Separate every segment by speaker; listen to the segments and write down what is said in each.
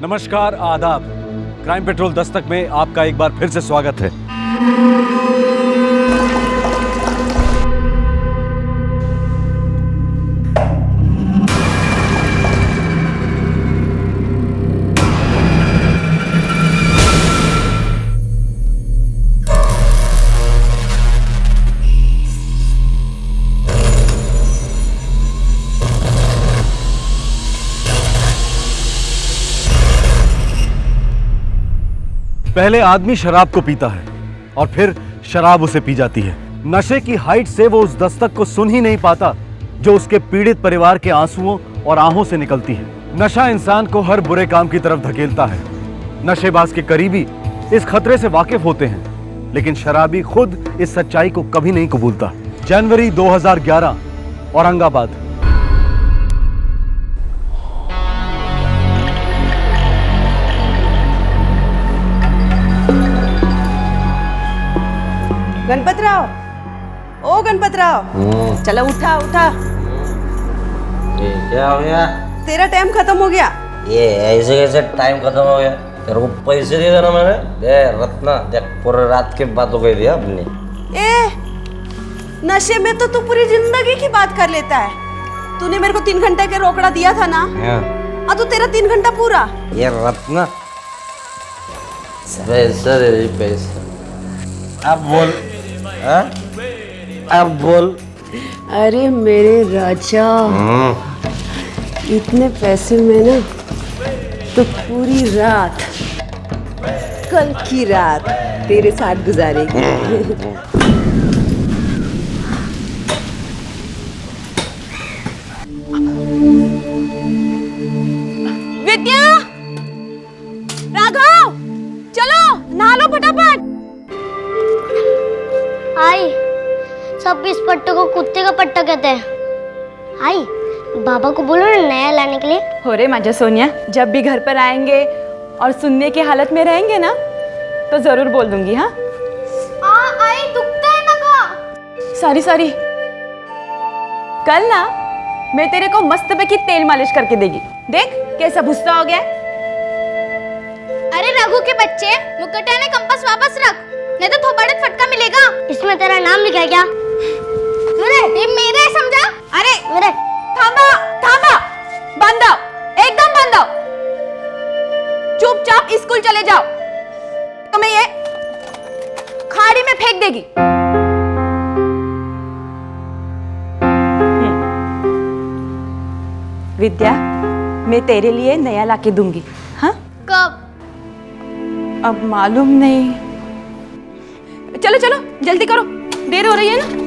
Speaker 1: नमस्कार, आदाब। Crime petrol Dastak में आपका एक बार फिर से स्वागत है। पहले आदमी शराब को पीता है और फिर शराब उसे पी जाती है। नशे की हाइट से वो उस दस्तक को सुन ही नहीं पाता जो उसके पीड़ित परिवार के आंसुओं और आहों से निकलती है। नशा इंसान को हर बुरे काम की तरफ धकेलता है। नशेबाज के करीबी इस खतरे से वाकिफ होते हैं, लेकिन शराबी खुद इस सच्चाई को कभी नहीं कबूलता। जनवरी 2011, औरंगाबाद।
Speaker 2: गणपतराव, ओ गणपतराव, चलो उठा उठा।
Speaker 3: ये क्या हो गया?
Speaker 2: तेरा टाइम खत्म हो गया।
Speaker 3: ये ऐसे कैसे टाइम खत्म हो गया? तेरे को पैसे दिए थे ना मैंने। दे रत्ना, देख पूरे रात की बात हो गई थी अपनी।
Speaker 2: ए, नशे में तो तू पूरी जिंदगी की बात कर लेता है। तूने मेरे को 3 घंटे के रोकड़ा दिया था ना, अब तो तेरा 3 घंटा पूरा।
Speaker 3: ये रत्ना, पैसा दे दे पैसा। अब बोल, हाँ? अब बोल।
Speaker 2: अरे मेरे राजा, इतने पैसे में ना तो पूरी रात, कल की रात तेरे साथ गुजारेगी। विद्या, राघव, चलो नहा लो फटाफट।
Speaker 4: आई, सब इस पट्टे को कुत्ते का पट्टा कहते हैं। आई, बाबा को बोलो ना नया लाने के लिए।
Speaker 5: हो रे माझा सोनिया, जब भी घर पर आएंगे और सुनने की हालत में रहेंगे ना तो जरूर बोल दूंगी। हाँ
Speaker 4: आई, दुखता है ना का।
Speaker 5: सॉरी, कल ना मैं तेरे को मस्त पैकी तेल मालिश करके देगी। देख कैसा भुस्सा हो गया।
Speaker 4: अरे रघु के बच्चे, मुकुटा ने कंपास वापस रख, नहीं तो थोपड़े फटका मिलेगा। इसमें तेरा नाम लिखा क्या? ये मेरा है, समझा?
Speaker 5: अरे
Speaker 4: मेरे।
Speaker 5: थांबा, बंद आओ, एकदम बंद आओ। चुपचाप स्कूल चले जाओ, तुम्हें ये खाड़ी में फेंक देगी। विद्या, मैं तेरे लिए नया लाके दूंगी। हाँ,
Speaker 4: कब?
Speaker 5: अब मालूम नहीं। चलो जल्दी करो, देर हो रही है ना।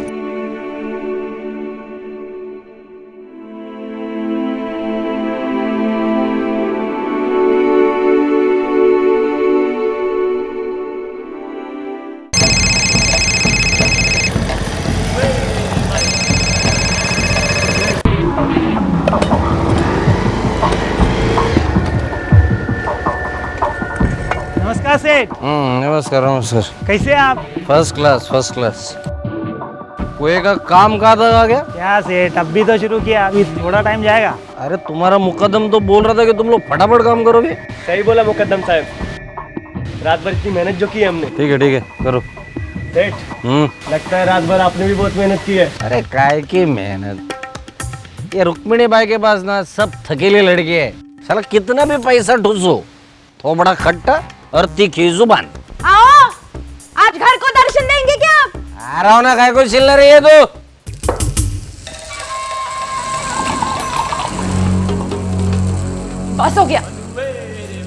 Speaker 6: नमस्कार सेठ।
Speaker 3: नमस्कार।
Speaker 6: कैसे हैं आप?
Speaker 3: First class. कुएं का काम कहाँ तक आ गया?
Speaker 6: क्या सेठ, अब भी तो शुरू किया, अभी थोड़ा टाइम जाएगा।
Speaker 3: अरे तुम्हारा मुकद्दम तो बोल रहा था कि तुम लोग फटाफट काम करोगे।
Speaker 7: सही बोला मुकद्दम साहब, रात भर इतनी मेहनत जो की है हमने।
Speaker 3: ठीक है करो।
Speaker 7: सेठ, लगता है रात भर आपने भी बहुत मेहनत की है।
Speaker 3: अरे काय की मेहनत, ये रुक्मिणी बाई के पास ना सब थकेली लड़के है। साला कितना भी पैसा ठूसो, थोबड़ा खट्टा और तीखी जुबान।
Speaker 5: आओ, आज घर को दर्शन देंगे क्या आप?
Speaker 3: आ रहा हूं ना, काय को चिल्ला रही है तू?
Speaker 5: बस हो गया,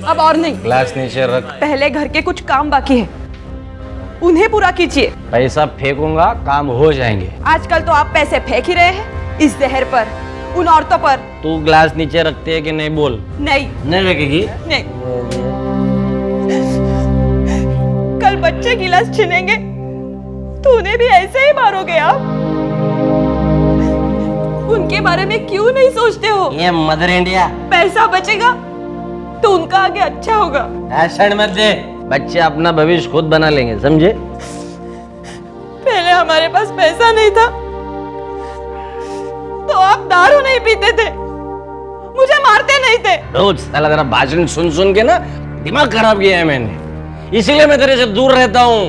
Speaker 5: अब और नहीं।
Speaker 3: ग्लास नीचे रख।
Speaker 5: पहले घर के कुछ काम बाकी है, उन्हें पूरा कीजिए।
Speaker 3: पैसा फेंकूंगा, काम हो जाएंगे।
Speaker 5: आजकल तो आप पैसे फेंक ही रहे हैं इस जहर पर, उन औरतों पर।
Speaker 3: तू ग्लास नीचे रखती है कि नहीं? बोल। नहीं रखेगी?
Speaker 5: नहीं। कल बच्चे गिलास छीनेंगे तो उन्हें भी ऐसे ही मारोगे आप? उनके बारे में क्यों नहीं सोचते हो?
Speaker 3: ये मदर इंडिया।
Speaker 5: पैसा बचेगा तो उनका आगे अच्छा होगा।
Speaker 3: भाषण मत दे, बच्चे अपना भविष्य खुद बना लेंगे, समझे?
Speaker 5: पहले हमारे पास पैसा नहीं था तो आप दारू नहीं पीते थे, मुझे मारते नहीं थे।
Speaker 3: रोज साला तेरा भाषण सुन सुन के ना दिमाग खराब किया है मैंने, इसीलिए मैं तेरे से दूर रहता हूँ।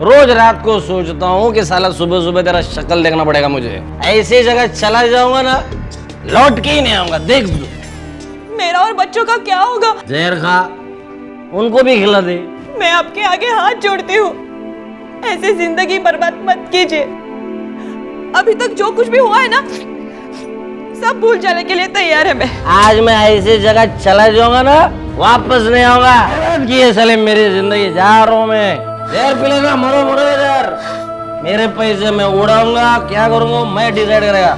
Speaker 3: रोज रात को सोचता हूँ कि साला सुबह सुबह तेरा शक्ल देखना पड़ेगा मुझे। ऐसी जगह चला जाऊंगा ना, लौट के ही नहीं आऊंगा, देख तू।
Speaker 5: मेरा और बच्चों का क्या होगा?
Speaker 3: जहर खा, उनको भी खिला दे।
Speaker 5: मैं आपके आगे हाथ जोड़ती हूँ, ऐसे जिंदगी बर्बाद मत कीजिए। अभी तक जो कुछ भी हुआ है ना, सब भूल जाने के लिए तैयार है मैं।
Speaker 3: आज मैं ऐसी जगह चला जाऊंगा ना, वापस नहीं आऊंगा। ये साले मेरी जिंदगी, जा रहा हूं मैं। जहर पिलेगा, मरो मरो इधर। मेरे पैसे मैं उड़ाऊंगा, क्या करूंगा मैं डिसाइड करेगा।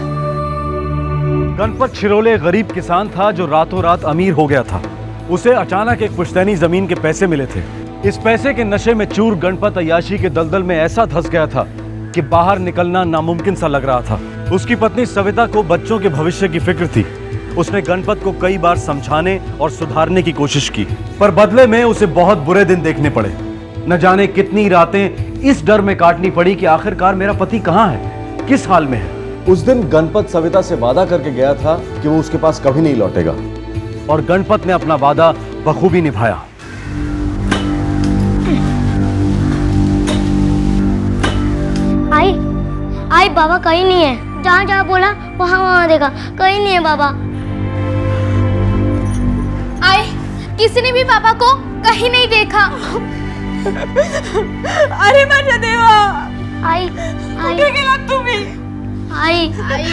Speaker 1: गणपत छिरोले एक गरीब किसान था जो रातों रात अमीर हो गया था। उसे अचानक एक पुश्तैनी जमीन के पैसे मिले थे। इस पैसे के नशे में चूर गणपत अय्याशी के दलदल में ऐसा धंस गया था कि बाहर निकलना नामुमकिन सा लग रहा था। उसकी पत्नी सविता को बच्चों के भविष्य की फिक्र थी। उसने गणपत को कई बार समझाने और सुधारने की कोशिश की, पर बदले में उसे बहुत बुरे दिन देखने पड़े। न जाने कितनी रातें इस डर में काटनी पड़ी कि आखिरकार मेरा पति कहाँ है, किस हाल में है। उस दिन गणपत सविता से वादा करके गया था कि वो उसके पास कभी नहीं लौटेगा, और गणपत ने अपना वादा बखूबी निभाया।
Speaker 4: आई बाबा कहीं नहीं है। जहाँ जहाँ बोला वहाँ वहाँ देखा, कहीं नहीं है बाबा।
Speaker 8: आई किसी ने भी पापा को कहीं नहीं देखा।
Speaker 5: अरे माझ्या देवा,
Speaker 4: आई
Speaker 5: कुठे गेलात तुम्ही?
Speaker 4: आई
Speaker 5: कल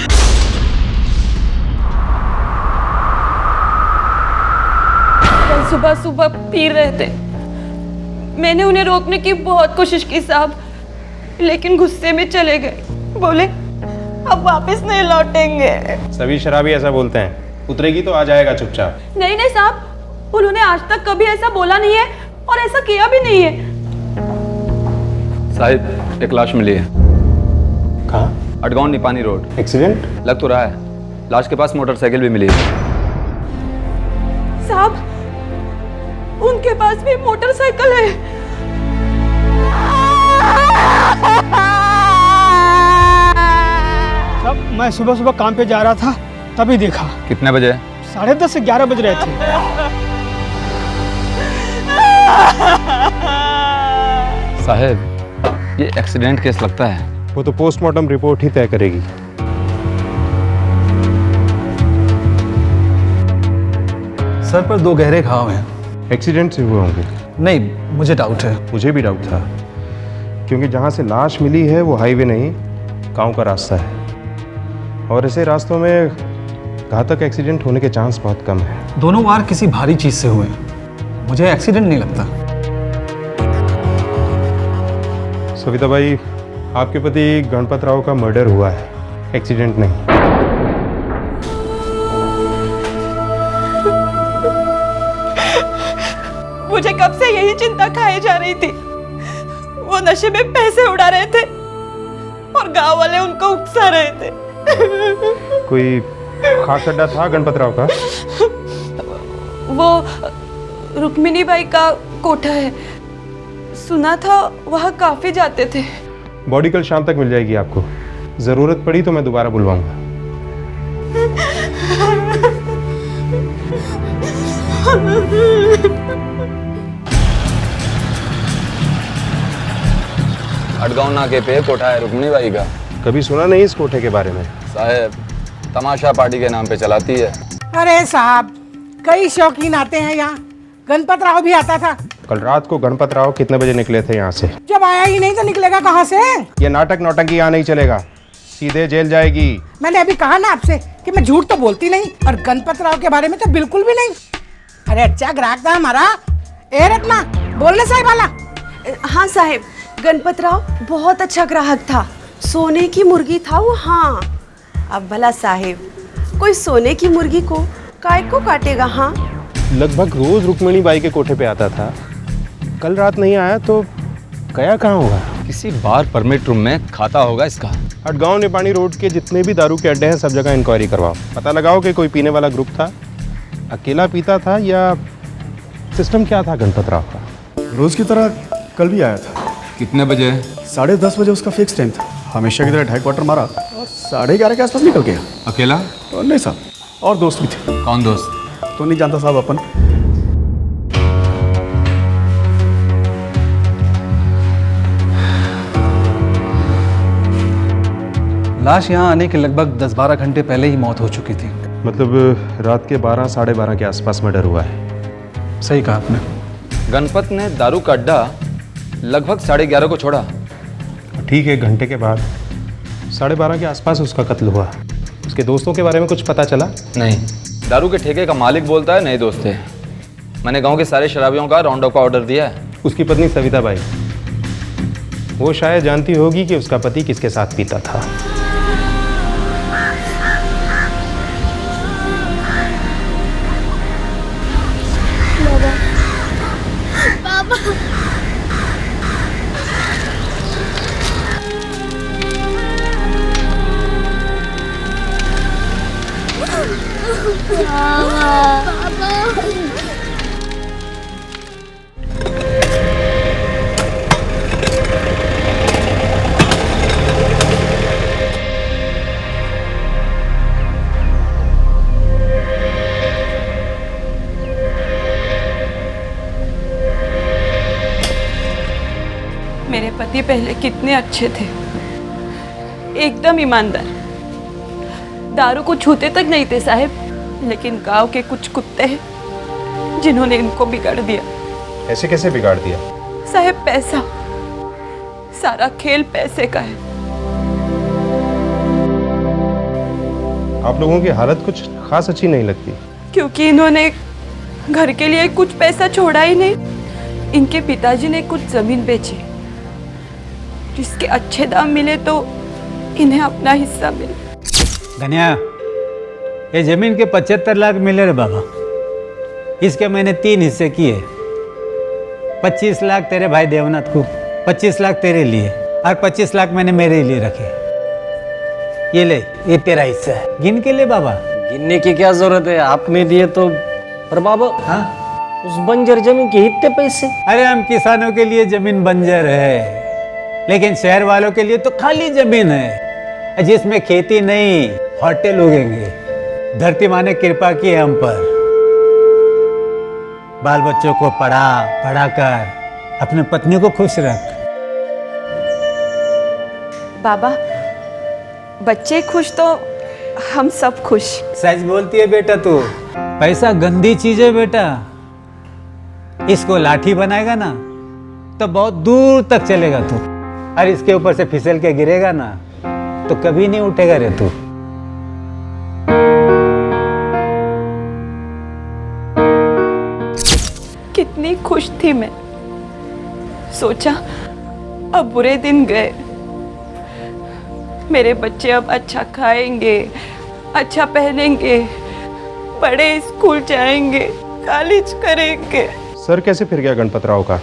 Speaker 5: सुबह सुबह पी रहे थे। मैंने उन्हें रोकने की बहुत कोशिश की साहब, लेकिन गुस्से में चले गए। बोले अब वापस नहीं लौटेंगे।
Speaker 9: सभी शराबी ऐसा बोलते हैं, उतरेगी तो आ जाएगा चुपचाप।
Speaker 5: नहीं नहीं साहब, उन्होंने आज तक कभी ऐसा बोला नहीं है और ऐसा किया भी नहीं है।
Speaker 10: साहिब, एक लाश मिली है।
Speaker 9: कहाँ?
Speaker 10: अडगांव निपानी रोड।
Speaker 9: एक्सीडेंट
Speaker 10: लग तो रहा है। लाश के पास मोटरसाइकिल भी मिली है।
Speaker 5: साहब, उनके पास भी मोटरसाइकिल है।
Speaker 6: तब मैं सुबह सुबह काम पे जा रहा था, तभी देखा।
Speaker 10: कितने बजे?
Speaker 6: 10:30 से 11 बज रहे थे।
Speaker 10: साहब, ये एक्सीडेंट केस लगता है।
Speaker 9: वो तो पोस्टमार्टम रिपोर्ट ही तय करेगी।
Speaker 1: सर पर 2 गहरे घाव हैं।
Speaker 9: एक्सीडेंट से हुए होंगे।
Speaker 1: नहीं, मुझे डाउट है।
Speaker 9: मुझे भी डाउट था, क्योंकि जहाँ से लाश मिली है वो हाईवे नहीं, गांव का रास्ता है, और ऐसे रास्तों में घातक एक्सीडेंट होने के चांस बहुत कम है।
Speaker 1: दोनों वार किसी भारी चीज से हुए हैं। मुझे एक्सीडेंट नहीं लगता।
Speaker 9: सविता भाई, आपके पति गणपत राव का मर्डर हुआ है, एक्सीडेंट नहीं।
Speaker 5: मुझे कब से यही चिंता खाई जा रही थी। वो नशे में पैसे उड़ा रहे थे और गांव वाले उनको उकसा रहे थे।
Speaker 9: कोई खास अड्डा था गणपत राव का?
Speaker 5: वो रुक्मिणी बाई का कोठा है, सुना था वहाँ काफी जाते थे।
Speaker 9: बॉडी कल शाम तक मिल जाएगी आपको। जरूरत पड़ी तो मैं दोबारा बुलवाऊंगा।
Speaker 10: अडगांव नाके पे कोठा है रुक्मिणी बाई का।
Speaker 9: कभी सुना नहीं इस कोठे के बारे में?
Speaker 10: साहब, तमाशा पार्टी के नाम पे चलाती है।
Speaker 11: अरे साहब, कई शौकीन आते हैं यहाँ। गणपत राव भी आता था।
Speaker 9: कल रात को गणपत राव कितने बजे निकले थे यहाँ से?
Speaker 11: जब आया ही नहीं तो निकलेगा कहाँ से?
Speaker 9: ये नाटक नौटंकी यहाँ नहीं चलेगा, सीधे जेल जाएगी।
Speaker 11: मैंने अभी कहा ना आपसे कि मैं झूठ तो बोलती नहीं, और गणपत राव के बारे में तो बिल्कुल भी नहीं। अरे अच्छा ग्राहक था हमारा। ए रत्ना, बोलने साहिब वाला।
Speaker 2: हाँ साहेब, गणपत राव बहुत अच्छा ग्राहक था। सोने की मुर्गी था वो। हाँ, अब भला साहेब, कोई सोने की मुर्गी को काय को काटेगा? हाँ,
Speaker 9: लगभग रोज रुक्मिणी बाई के कोठे पे आता था। कल रात नहीं आया तो गया कहाँ होगा?
Speaker 10: किसी बार परमिट रूम में खाता होगा इसका।
Speaker 9: अडगांव निपानी रोड के जितने भी दारू के अड्डे हैं सब जगह इंक्वायरी करवाओ। पता लगाओ कि कोई पीने वाला ग्रुप था, अकेला पीता था, या सिस्टम क्या था गणपत राव का?
Speaker 12: रोज की तरह कल भी आया था।
Speaker 10: कितने बजे?
Speaker 12: 10:30 बजे उसका फिक्स टाइम था। हमेशा की तरह ढाई क्वार्टर मारा और 11:30 के आसपास निकल गया।
Speaker 10: अकेला?
Speaker 12: नहीं साहब, और दोस्त भी थे।
Speaker 10: कौन दोस्त?
Speaker 12: तो नहीं जानता साहब अपन।
Speaker 1: लाश यहाँ आने के लगभग 10-12 घंटे पहले ही मौत हो चुकी थी।
Speaker 9: मतलब रात के 12 साढ़े 12 के आसपास मर्डर हुआ है।
Speaker 1: सही कहा आपने।
Speaker 10: गणपत ने दारू का अड्डा लगभग 11:30 को छोड़ा।
Speaker 9: ठीक है, घंटे के बाद 12:30 के आसपास उसका कत्ल हुआ। उसके दोस्तों के बारे में कुछ पता चला?
Speaker 10: नहीं, दारू के ठेके का मालिक बोलता है नए दोस्त थे। मैंने गांव के सारे शराबियों का राउंड अप का ऑर्डर दिया है।
Speaker 9: उसकी पत्नी सविता बाई, वो शायद जानती होगी कि उसका पति किसके साथ पीता था।
Speaker 5: मेरे पति पहले कितने अच्छे थे, एकदम ईमानदार, दारू को छूते तक नहीं थे साहब। लेकिन गांव के कुछ कुत्ते हैं जिन्होंने इनको बिगाड़ दिया।
Speaker 9: ऐसे कैसे बिगाड़ दिया?
Speaker 5: साहब पैसा, सारा खेल पैसे का है।
Speaker 9: आप लोगों की हालत कुछ खास अच्छी नहीं लगती।
Speaker 5: क्योंकि इन्होंने घर के लिए कुछ पैसा छोड़ा ही नहीं। इनके पिताजी ने कुछ जमीन बेची, जिसके अच्छे दाम मिले तो इन्हें अपना हिस्सा मिले।
Speaker 13: धनिया, ये जमीन के 75 लाख मिले रे बाबा। इसके मैंने 3 हिस्से किए। 25 लाख तेरे भाई देवनाथ को, 25 लाख तेरे लिए और 25 लाख मैंने मेरे लिए रखे। ये ले, ये तेरा हिस्सा है, गिन के ले बाबा।
Speaker 3: गिनने की क्या जरूरत है, आपने दिए तो। पर बाबा,
Speaker 13: हाँ,
Speaker 3: उस बंजर जमीन के इतने पैसे?
Speaker 13: अरे हम किसानों के लिए जमीन बंजर है, लेकिन शहर वालों के लिए तो खाली जमीन है, जिसमें खेती नहीं, होटल उगेंगे। धरती माँ ने कृपा की है हम पर। बाल बच्चों को पढ़ा कर अपने पत्नी को खुश रख।
Speaker 5: बाबा, बच्चे खुश तो हम सब खुश।
Speaker 13: सच बोलती है बेटा तू। पैसा गंदी चीज है बेटा। इसको लाठी बनाएगा ना तो बहुत दूर तक चलेगा तू, और इसके ऊपर से फिसल के गिरेगा ना तो कभी नहीं उठेगा रे तू।
Speaker 5: कितनी खुश थी मैं, सोचा अब बुरे दिन गए। मेरे बच्चे अब अच्छा खाएंगे, अच्छा पहनेंगे, बड़े स्कूल जाएंगे, कॉलेज करेंगे।
Speaker 9: सर कैसे फिर गया गणपत राव का?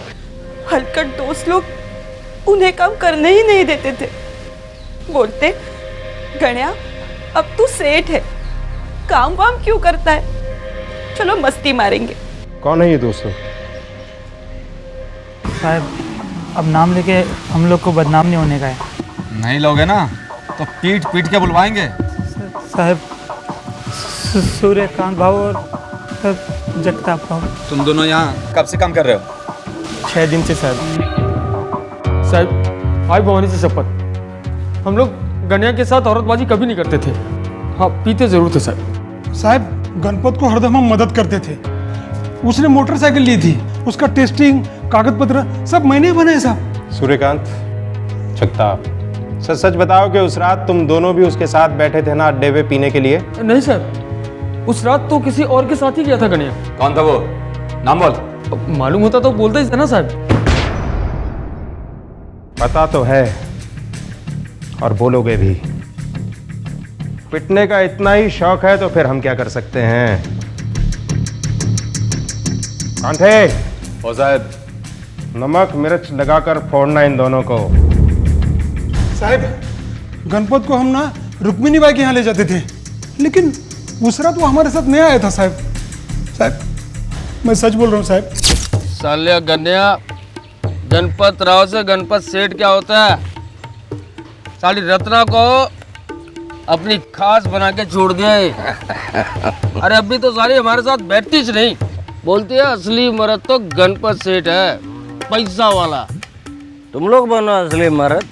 Speaker 5: हलकट दोस्त लोग उन्हें काम करने ही नहीं देते थे। बोलते, गण्या अब तू सेठ है, काम वाम क्यों करता है, चलो मस्ती मारेंगे।
Speaker 9: कौन है ये दोस्तों?
Speaker 6: साहब, अब नाम लेके हम लोग को बदनाम नहीं होने का है।
Speaker 10: नहीं लोगे ना तो पीट पीट के बुलवाएंगे।
Speaker 6: साहब, सूर्यकांत भाव और जगताप भाव।
Speaker 10: तुम दोनों यहाँ कब से काम कर रहे हो?
Speaker 6: 6 दिन से साहब।
Speaker 7: साहब, भाई भवानी से शपथ, हम लोग गन्या के साथ औरतबाजी कभी नहीं करते थे। हाँ, पीते जरूर थे साहब।
Speaker 6: साहब, गणपत को हरदम हम मदद करते थे। उसने मोटरसाइकिल ली थी, उसका टेस्टिंग, कागज पत्र सब मैंने बनाए साहब।
Speaker 9: सूर्यकांत, जगताप, सच सच बताओ कि उस रात तुम दोनों भी उसके साथ बैठे थे ना अड्डे पे पीने के लिए?
Speaker 7: नहीं साहब, उस रात तो किसी और के साथ ही गया था गन्या।
Speaker 10: कौन था वो? नाम बोल।
Speaker 7: मालूम होता तो बोलता ही था ना साहब।
Speaker 9: पता तो है और बोलोगे भी। पिटने का इतना ही शौक है तो फिर हम क्या कर सकते हैं? कौन थे?
Speaker 10: ओ साहब,
Speaker 9: नमक मिर्च लगाकर फोड़ना इन दोनों को।
Speaker 6: साहब, गणपत को हम ना रुक्मिणी बाई के यहाँ ले जाते थे, लेकिन उस रात वो हमारे साथ नहीं आया था साहब। साहब, मैं सच बोल रहा हूँ साहब।
Speaker 3: साले गन्या, गणपत राव से गणपत सेठ क्या होता है? साली रत्ना को अपनी खास बना के छोड़ दिया है। अरे अभी तो सारी हमारे साथ बैठती नहीं, बोलती है असली मर्द तो गणपत सेठ है, पैसा वाला। तुम लोग बनो असली मर्द,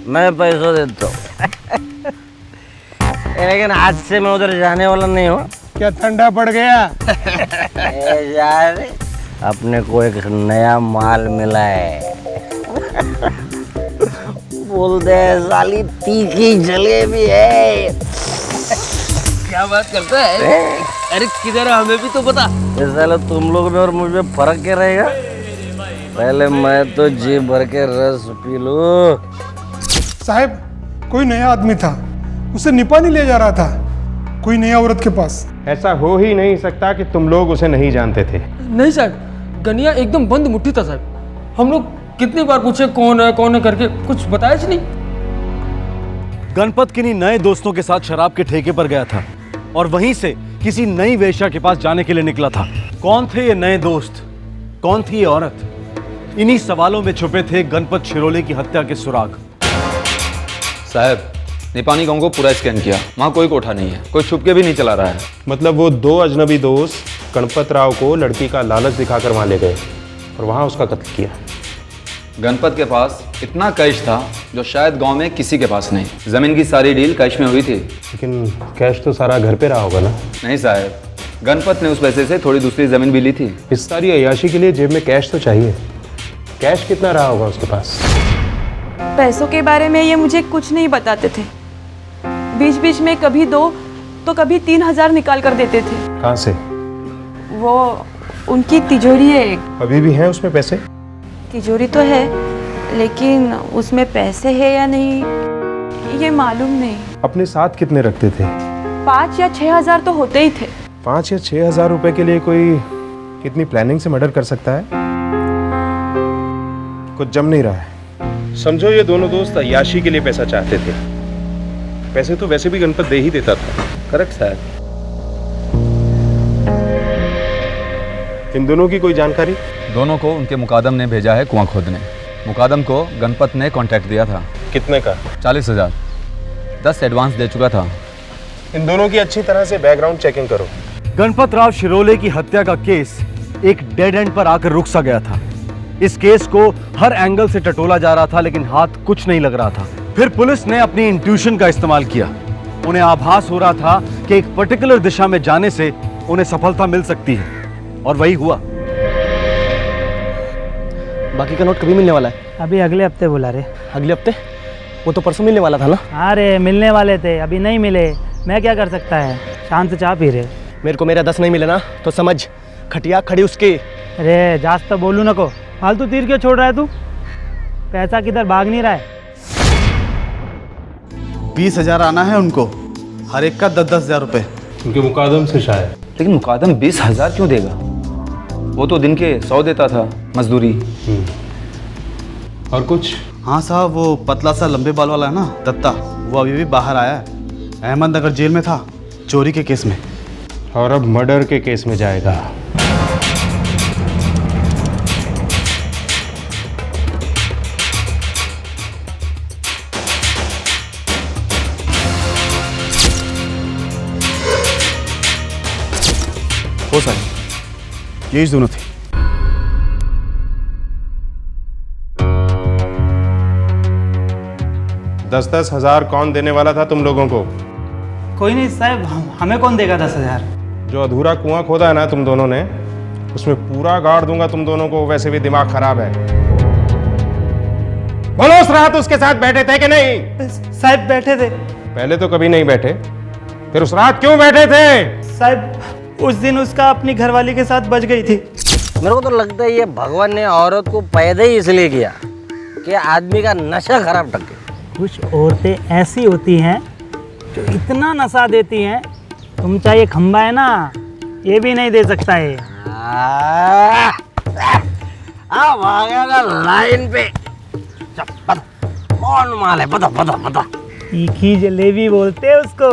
Speaker 3: मैं पैसा देता हूँ। लेकिन आज से मैं उधर जाने वाला नहीं हूँ।
Speaker 6: क्या ठंडा पड़ गया?
Speaker 3: यार अपने को एक नया माल मिला है। बोलते हैं साली तीखी जलेबी है। क्या बात करता है? अरे किधर है, हमें भी तो बता। साले तुम लोग में और मुझ में फर्क क्या रहेगा? पहले मैं तो जी भर के रस पी लूं।
Speaker 6: साहब, कोई नया आदमी था, उसे निपानी ले जा रहा था कोई नया औरत के पास।
Speaker 9: ऐसा हो ही नहीं सकता कि तुम लोग उसे नहीं जानते थे।
Speaker 7: नहीं साहब, गनिया एकदम बंद मुट्ठी था साहब। हम लोग कितनी बार पूछे कौन है करके, कुछ बताया ही नहीं।
Speaker 1: गणपत किन्हीं नए दोस्तों के साथ शराब के ठेके पर गया था और वहीं से किसी नई वेश्या के पास जाने के लिए निकला था। कौन थे ये नए दोस्त, कौन थी ये औरत? इन्हीं सवालों में छुपे थे गणपत शिरोले की हत्या के सुराग।
Speaker 10: साहब, निपानी गांव को पूरा स्कैन किया, वहाँ कोई कोठा नहीं है, कोई छुप के भी नहीं चला रहा है।
Speaker 9: मतलब वो दो अजनबी दोस्त गणपत राव को लड़की का लालच दिखाकर वहाँ ले गए और वहाँ उसका कत्ल किया।
Speaker 10: गणपत के पास इतना कैश था जो शायद गांव में किसी के पास नहीं। जमीन की सारी डील कैश में हुई थी।
Speaker 9: लेकिन कैश तो सारा घर पे रहा होगा ना?
Speaker 10: नहीं साहब, गणपत ने उस पैसे से थोड़ी दूसरी जमीन भी ली थी।
Speaker 9: इस सारी अय्याशी के लिए जेब में कैश तो चाहिए। कैश कितना रहा होगा उसके पास?
Speaker 5: पैसों के बारे में ये मुझे कुछ नहीं बताते थे। बीच बीच में कभी 2 तो कभी 3,000 निकाल कर देते थे।
Speaker 9: कहाँ से?
Speaker 5: वो उनकी तिजोरी है एक।
Speaker 9: अभी भी हैं उसमें पैसे?
Speaker 5: तिजोरी तो है, लेकिन उसमें पैसे है या नहीं ये मालूम नहीं।
Speaker 9: अपने साथ कितने रखते थे?
Speaker 5: 5 या 6 हज़ार तो होते ही थे।
Speaker 9: 5 या 6 हजार रुपए के लिए कोई कितनी प्लानिंग से मर्डर कर सकता है? कुछ जम नहीं रहा है। समझो ये दोनों दोस्त अय्याशी के लिए पैसा चाहते थे। पैसे तो वैसे भी गणपत दे ही देता था।
Speaker 10: करेक्ट साहब।
Speaker 9: इन दोनों की कोई जानकारी?
Speaker 10: दोनों को उनके मुकादम ने भेजा है कुआं खोदने। मुकादम को गणपत ने कांटेक्ट दिया था।
Speaker 9: कितने का?
Speaker 10: 40,000। 10 एडवांस दे चुका था।
Speaker 9: इन दोनों की अच्छी तरह से बैकग्राउंड चेकिंग करो।
Speaker 1: गणपत राव शिरोले की हत्या का केस एक डेड एंड पर आकर रुक सा गया था। इस केस को हर एंगल से टटोला जा रहा था, लेकिन हाथ कुछ नहीं लग रहा था। फिर पुलिस ने अपनी इंट्यूशन का इस्तेमाल किया। उन्हें आभास हो रहा था कि एक पर्टिकुलर दिशा में जाने से उन्हें सफलता मिल सकती है, और वही हुआ।
Speaker 14: बाकी का नोट कभी मिलने वाला है?
Speaker 13: अभी अगले हफ्ते बुला रहे।
Speaker 14: अगले हफ्ते? वो तो परसों मिलने वाला था ना?
Speaker 13: अरे मिलने वाले थे, अभी नहीं मिले। मैं क्या कर सकता है, शांत से चाय पी रहे।
Speaker 14: मेरे को मेरा 10 नहीं मिले ना तो समझ खटिया खड़ी उसकी।
Speaker 13: अरे जास्त तो बोलू नको, फालतू तीर क्यों छोड़ रहा है तू? पैसा किधर भाग नहीं रहा है?
Speaker 12: 20,000 आना है उनको, हर एक का 10-10 हजार रुपये।
Speaker 9: उनके मुकादम से शायद।
Speaker 10: लेकिन मुकादम 20,000 क्यों देगा? वो तो दिन के 100 देता था मजदूरी।
Speaker 9: और कुछ?
Speaker 12: हाँ साहब, वो पतला सा लंबे बाल वाला है ना, दत्ता, वो अभी भी बाहर आया है। अहमदनगर जेल में था चोरी के केस में,
Speaker 9: और अब मर्डर के केस में जाएगा।
Speaker 12: हो साहब, यही दोनों थे।
Speaker 9: दस हजार कौन देने वाला था तुम लोगों को?
Speaker 13: कोई नहीं साहब, हमें कौन देगा 10,000?
Speaker 9: जो अधूरा कुआं खोदा है ना तुम दोनों ने, उसमें पूरा गाड़ दूंगा तुम दोनों को। वैसे भी दिमाग खराब है। बोलो, उस रात उसके साथ बैठे थे कि नहीं?
Speaker 13: साहब बैठे थे।
Speaker 9: पहले तो कभी नहीं बैठे, फिर उस रात क्यों बैठे थे?
Speaker 13: साहब उस दिन उसका अपनी घरवाली के साथ बच गई थी।
Speaker 3: मेरे को तो लगता है ये भगवान ने औरत को पैदा ही इसलिए किया कि आदमी का नशा खराब टके।
Speaker 13: कुछ औरतें ऐसी होती हैं जो इतना नशा देती हैं, तुम चाहे खंबा है ना, ये भी नहीं दे सकता है।
Speaker 3: लाइन पे कौन माल है? बता बता बता।
Speaker 13: तीखी जलेबी बोलते हैं उसको।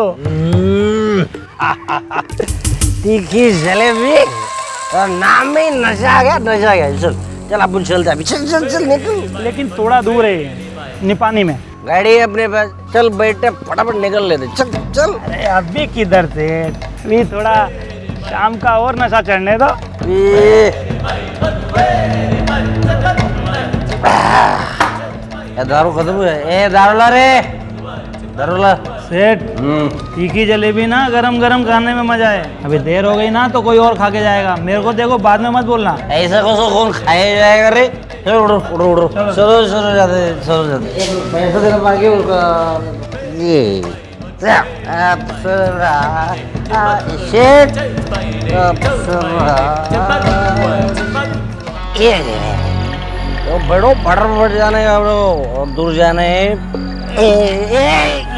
Speaker 3: तीखी जलेबी, नाम में नशा आ गया, नशा आ गया। चल चल, अपन चलते हैं। चल चल चल निकल।
Speaker 13: लेकिन थोड़ा दूर है, निपानी में।
Speaker 3: गाड़ी है अपने पास, चल बेटे फटाफट निकल लेते, चल चल।
Speaker 15: अरे अभी किधर से, अभी थोड़ा शाम का और नशा चढ़ने दो।
Speaker 3: दारू खत्म है। ए दारूला रे, दारूला।
Speaker 15: सेठ, तीखी जलेबी ना गरम गरम खाने में मजा है। अभी देर हो गई ना तो कोई और खा के जाएगा। मेरे को देखो, बाद में मत बोलना।
Speaker 3: ऐसा कौन खाया जाएगा रे? चलो उड़ो उड़ो उड़ो, चलो चलो जाते, चलो जाते। पैसा देना बाकी उनका। ये अप्सरा शेठ, अप्सरा ये तो बड़ो फटाफट जाने का और दूर जाने।
Speaker 15: अरे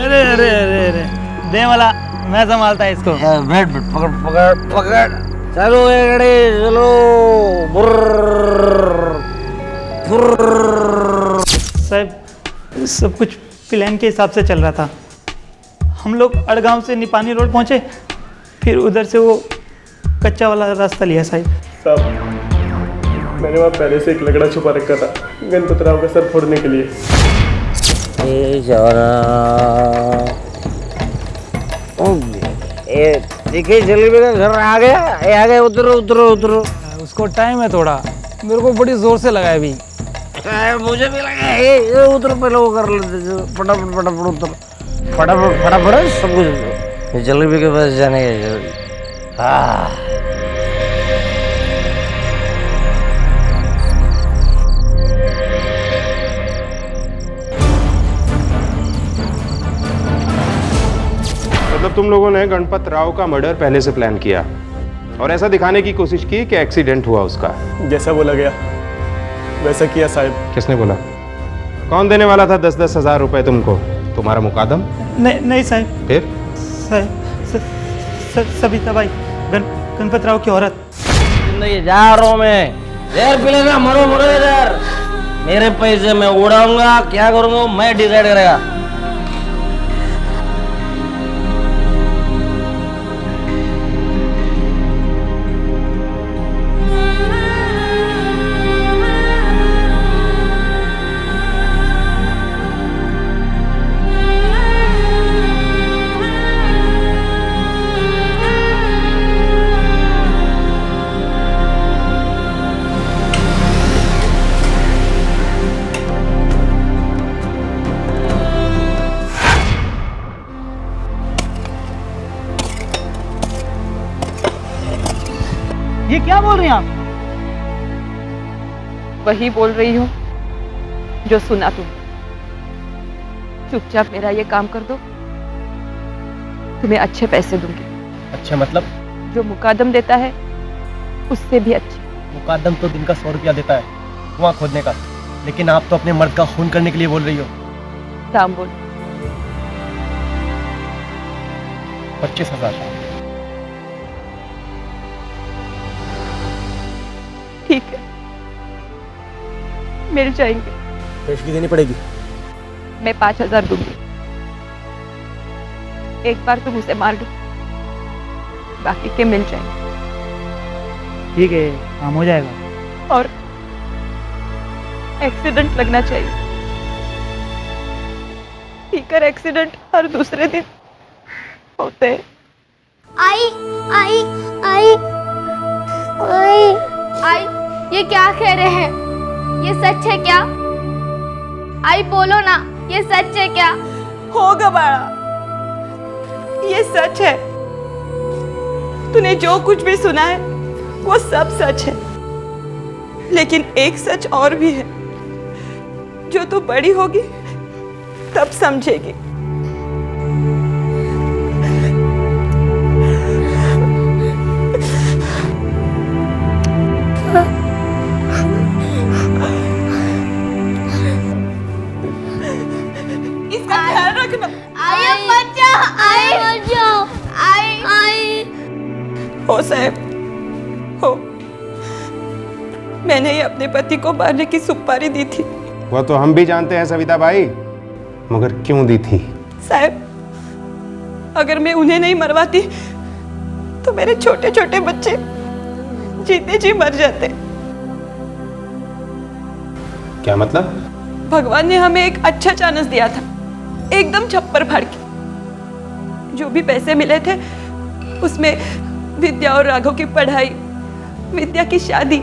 Speaker 15: अरे अरे अरे, दे वाला, मैं संभालता है इसको।
Speaker 3: बैठ बैठ, पकड़ पकड़ पकड़, चलो ये गाड़ी चलो।
Speaker 15: साहब, सब कुछ प्लान के हिसाब से चल रहा था। हम लोग अड़गांव से निपानी रोड पहुंचे, फिर उधर से वो कच्चा वाला रास्ता लिया। साहब,
Speaker 6: मैंने वहाँ पहले से एक लकड़ा छुपा रखा था गणपत राव का सर फोड़ने के लिए।
Speaker 3: देखिए जलेबी का घर आ गया, उतरो उतरो उतरो।
Speaker 15: उसको टाइम है थोड़ा, मेरे को बड़ी जोर से लगा है अभी।
Speaker 3: मुझे भी लगा है, उतरो पहले वो कर लेते, फटाफट फटाफट उतरो, फटाफट फटाफट सब कुछ जलेबी के पास जाने का।
Speaker 9: मतलब तुम लोगों ने गणपत राव का मर्डर पहले से प्लान किया और ऐसा दिखाने की कोशिश की कि एक्सीडेंट हुआ उसका।
Speaker 6: जैसा बोला गया वैसा किया साहब।
Speaker 9: किसने बोला? कौन देने वाला था 10-10 हज़ार रुपए तुमको? तुम्हारा मुकादम?
Speaker 15: नहीं साहब।
Speaker 9: फिर?
Speaker 15: सविता बाई, गणपत राव की औरत।
Speaker 3: जिंदगी जा रहा हूँ मैं, जहर पी लेना, मरो मरो इधर। मेरे पैसे मैं उड़ाऊंगा, क्या करूंगा मैं डिसाइड करेगा।
Speaker 15: ये क्या बोल रही हैं आप?
Speaker 5: वही बोल रही हूँ जो सुना तुम। चुपचाप मेरा ये काम कर दो, तुम्हें अच्छे पैसे दूंगी।
Speaker 14: अच्छा मतलब?
Speaker 5: जो मुकादम देता है उससे भी अच्छे।
Speaker 14: मुकादम तो दिन का 100 रुपया देता है कुआं खोदने का, लेकिन आप तो अपने मर्द का खून करने के लिए बोल रही हो।
Speaker 5: दाम बोल।
Speaker 14: 25,000।
Speaker 5: ठीक है, मिल जाएंगे।
Speaker 14: पेशगी देनी पड़ेगी।
Speaker 5: मैं 5,000 दूंगी। एक बार तुम उसे मार दो, बाकी के मिल जाएंगे।
Speaker 15: ठीक है, काम हो जाएगा।
Speaker 5: और एक्सीडेंट लगना चाहिए। पीकर एक्सीडेंट हर दूसरे दिन होते हैं।
Speaker 4: आई आई आई आई आई, ये क्या कह रहे हैं? ये सच है क्या? आई बोलो ना, ये सच है क्या?
Speaker 5: होगा बाड़ा, ये सच है। तूने जो कुछ भी सुना है वो सब सच है, लेकिन एक सच और भी है जो तू बड़ी होगी तब समझेगी। इसका ख्याल रखना।
Speaker 4: आई बच्चा, आई बचाओ, आई आई।
Speaker 5: हो साहब, हो। मैंने ही अपने पति को मारने की सुपारी दी थी।
Speaker 9: वह तो हम भी जानते हैं सविता बाई, मगर क्यों दी थी?
Speaker 5: साहब, अगर मैं उन्हें नहीं मरवाती तो मेरे छोटे छोटे बच्चे जीते जी मर जाते।
Speaker 9: क्या मतलब?
Speaker 5: भगवान ने हमें एक अच्छा चांस दिया था, एकदम छप्पर फाड़ के। जो भी पैसे मिले थे उसमें विद्या और राघव की पढ़ाई, विद्या की शादी,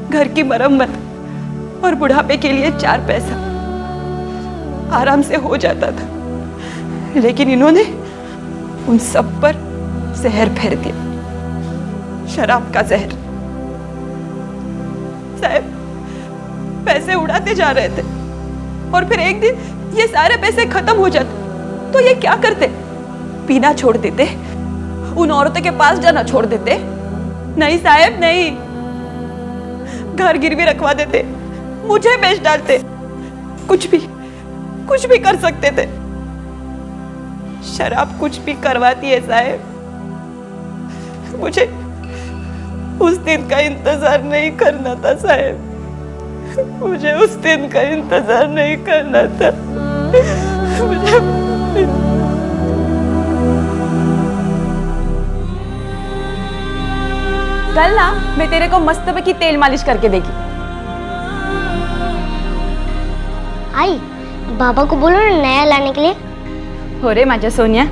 Speaker 5: घर की मरम्मत और बुढ़ापे के लिए 4 पैसा आराम से हो जाता था। लेकिन इन्होंने उन सब पर जहर फेर दिया, शराब का जहर। साहब पैसे उड़ाते जा रहे थे और फिर एक दिन ये सारे पैसे खत्म हो जाते तो ये क्या करते? पीना छोड़ देते, उन औरतों के पास जाना छोड़ देते? नहीं साहब नहीं, घर गिरवी रखवा देते, मुझे बेच डालते, कुछ भी कर सकते थे। शराब कुछ भी करवाती है साहब। मुझे उस दिन का इंतजार नहीं करना था साहब, मुझे उस दिन का इंतजार नहीं करना था।
Speaker 2: कल ना मैं तेरे को मस्तबे की तेल मालिश करके देगी।
Speaker 4: आई बाबा को बोलो ना नया लाने के लिए।
Speaker 2: हो रे माझ्या सोनिया।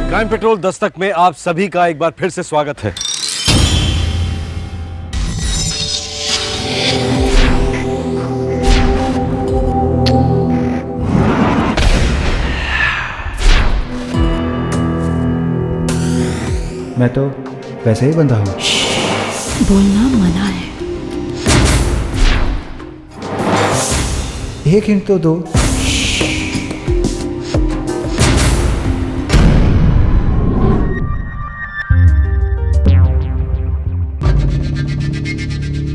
Speaker 1: क्राइम पेट्रोल दस्तक में आप सभी का एक बार फिर से स्वागत है।
Speaker 16: मैं तो वैसे ही बंधा हूं।
Speaker 2: बोलना मना है।
Speaker 16: एक हिंट तो दो।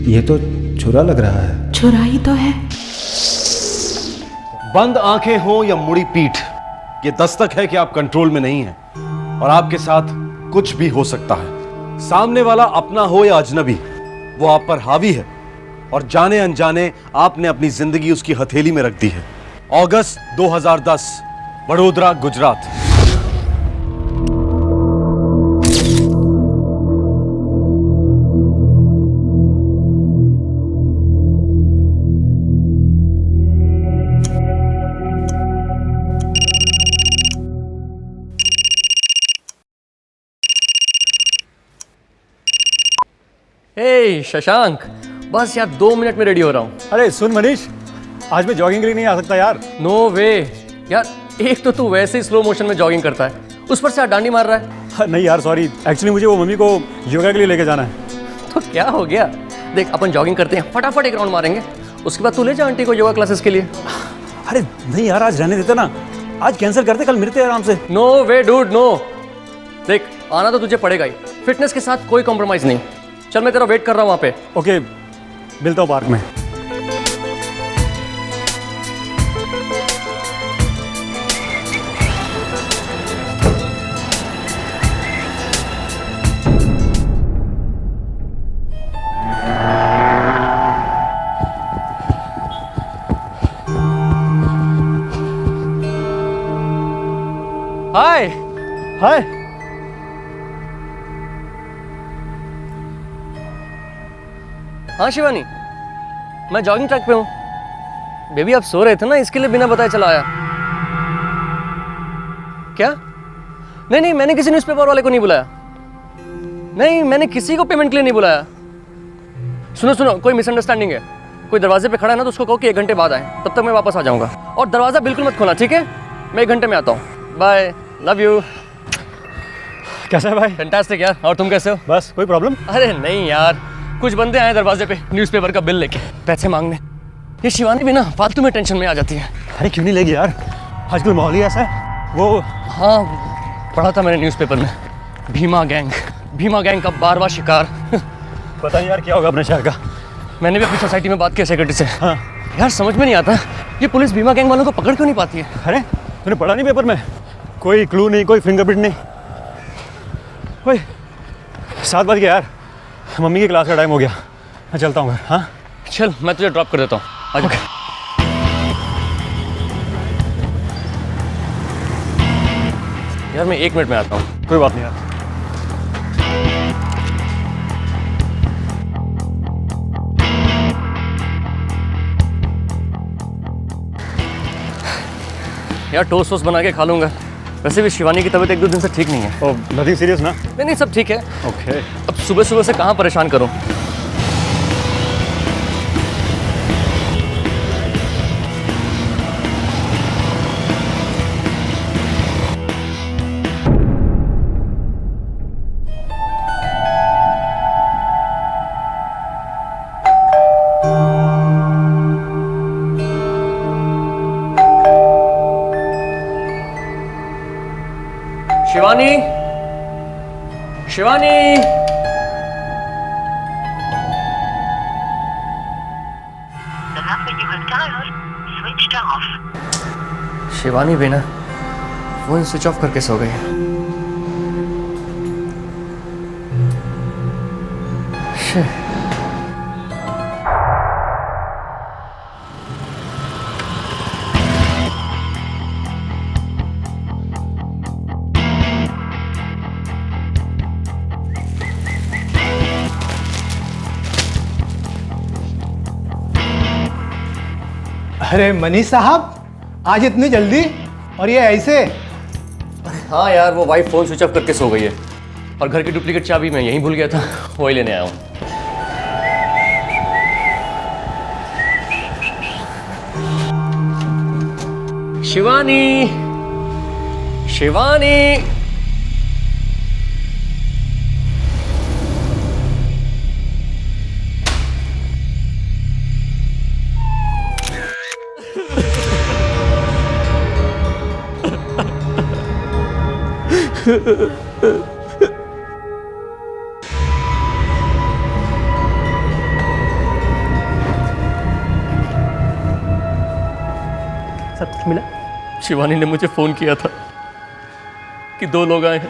Speaker 16: ये तो छुरा लग रहा है।
Speaker 2: छुरा ही तो है।
Speaker 1: बंद आंखें हो या मुड़ी पीठ, ये दस्तक है कि आप कंट्रोल में नहीं हैं और आपके साथ कुछ भी हो सकता है। सामने वाला अपना हो या अजनबी, वो आप पर हावी है और जाने अनजाने आपने अपनी जिंदगी उसकी हथेली में रख दी है। अगस्त 2010, वडोदरा, गुजरात।
Speaker 14: हे शशांक, बस यार 2 मिनट में रेडी हो रहा हूँ।
Speaker 17: अरे सुन मनीष, आज मैं जॉगिंग के लिए नहीं आ सकता यार।
Speaker 14: नो वे यार, एक तो तू वैसे ही स्लो मोशन में जॉगिंग करता है, उस पर से आज डांडी मार रहा है।
Speaker 17: नहीं यार सॉरी, एक्चुअली मुझे वो मम्मी को योगा के लिए लेके जाना है।
Speaker 14: तो क्या हो गया, देख अपन जॉगिंग करते हैं, फटाफट एक राउंड मारेंगे, उसके बाद तू ले जा आंटी को योगा क्लासेस के लिए।
Speaker 17: अरे नहीं यार, आज रहने देते ना, आज कैंसिल करते, कल मिलते हैं आराम से।
Speaker 14: नो वे डूड नो, देख आना तो तुझे पड़ेगा ही, फिटनेस के साथ कोई कॉम्प्रोमाइज नहीं। चल मैं तेरा वेट कर रहा हूँ वहाँ पे।
Speaker 17: ओके, मिलता हूँ पार्क में।
Speaker 14: हाय
Speaker 17: हाय।
Speaker 14: हाँ शिवानी, मैं जॉगिंग ट्रैक पे हूँ। बेबी आप सो रहे थे ना, इसके लिए बिना बताए चला आया। क्या? नहीं, मैंने किसी न्यूज़पेपर वाले को नहीं बुलाया। नहीं, मैंने किसी को पेमेंट के लिए नहीं बुलाया। सुनो, कोई मिसअंडरस्टैंडिंग है। कोई दरवाजे पे खड़ा है ना, तो उसको कहो कि 1 घंटे बाद आए, तब तक मैं वापस आ जाऊँगा। और दरवाज़ा बिल्कुल मत खोलना, ठीक है? मैं 1 घंटे में आता हूँ। Bye, love you.
Speaker 17: कैसा है भाई?
Speaker 14: फैंटास्टिक यार, और तुम कैसे हो?
Speaker 17: बस, कोई प्रॉब्लम?
Speaker 14: अरे नहीं यार, कुछ बंदे आए दरवाजे पे न्यूज़पेपर का बिल लेके, पैसे मांगने। ये शिवानी भी ना फालतू में टेंशन में आ जाती है।
Speaker 17: अरे क्यों नहीं लेगी यार, आजकल माहौल ही ऐसा है। वो
Speaker 14: हाँ, पढ़ा था मैंने न्यूज़पेपर में, भीमा गैंग का 12वां शिकार।
Speaker 17: पता नहीं यार क्या होगा अपने शहर का।
Speaker 14: मैंने भी अपनी सोसाइटी में बात की सेक्रेटरी से।
Speaker 17: हाँ
Speaker 14: यार समझ में नहीं आता, ये पुलिस भीमा गैंग वालों को पकड़ क्यों नहीं पाती है?
Speaker 17: अरे तूने पढ़ा नहीं पेपर में? कोई क्लू नहीं, कोई फिंगरप्रिंट नहीं। ओए 7 बज गया यार, मम्मी की क्लास का टाइम हो गया, मैं चलता हूँ घर। हाँ
Speaker 14: चल मैं तुझे ड्रॉप कर देता हूँ, आ जा। यार मैं 1 मिनट में आता हूँ।
Speaker 17: कोई बात नहीं यार।
Speaker 14: यार टोस्ट वोस्ट बना के खा लूँगा। वैसे भी शिवानी की तबीयत 1-2 दिन से ठीक नहीं है।
Speaker 17: ओ नथिंग सीरियस ना?
Speaker 14: नहीं सब ठीक है।
Speaker 17: ओके।
Speaker 14: अब सुबह सुबह से कहाँ परेशान करूँ। शिवानी, शिवानी, शिवानी बिना फोन स्विच ऑफ करके सो गई है। शिट।
Speaker 18: अरे मनीष साहब, आज इतनी जल्दी और ये ऐसे?
Speaker 14: हाँ यार वो वाइफ फोन स्विच ऑफ करके सो गई है और घर की डुप्लीकेट चाबी मैं यहीं भूल गया था, वही लेने आया हूँ। शिवानी, शिवानी,
Speaker 15: सब कुछ मिला?
Speaker 14: शिवानी ने मुझे फोन किया था कि 2 लोग आए हैं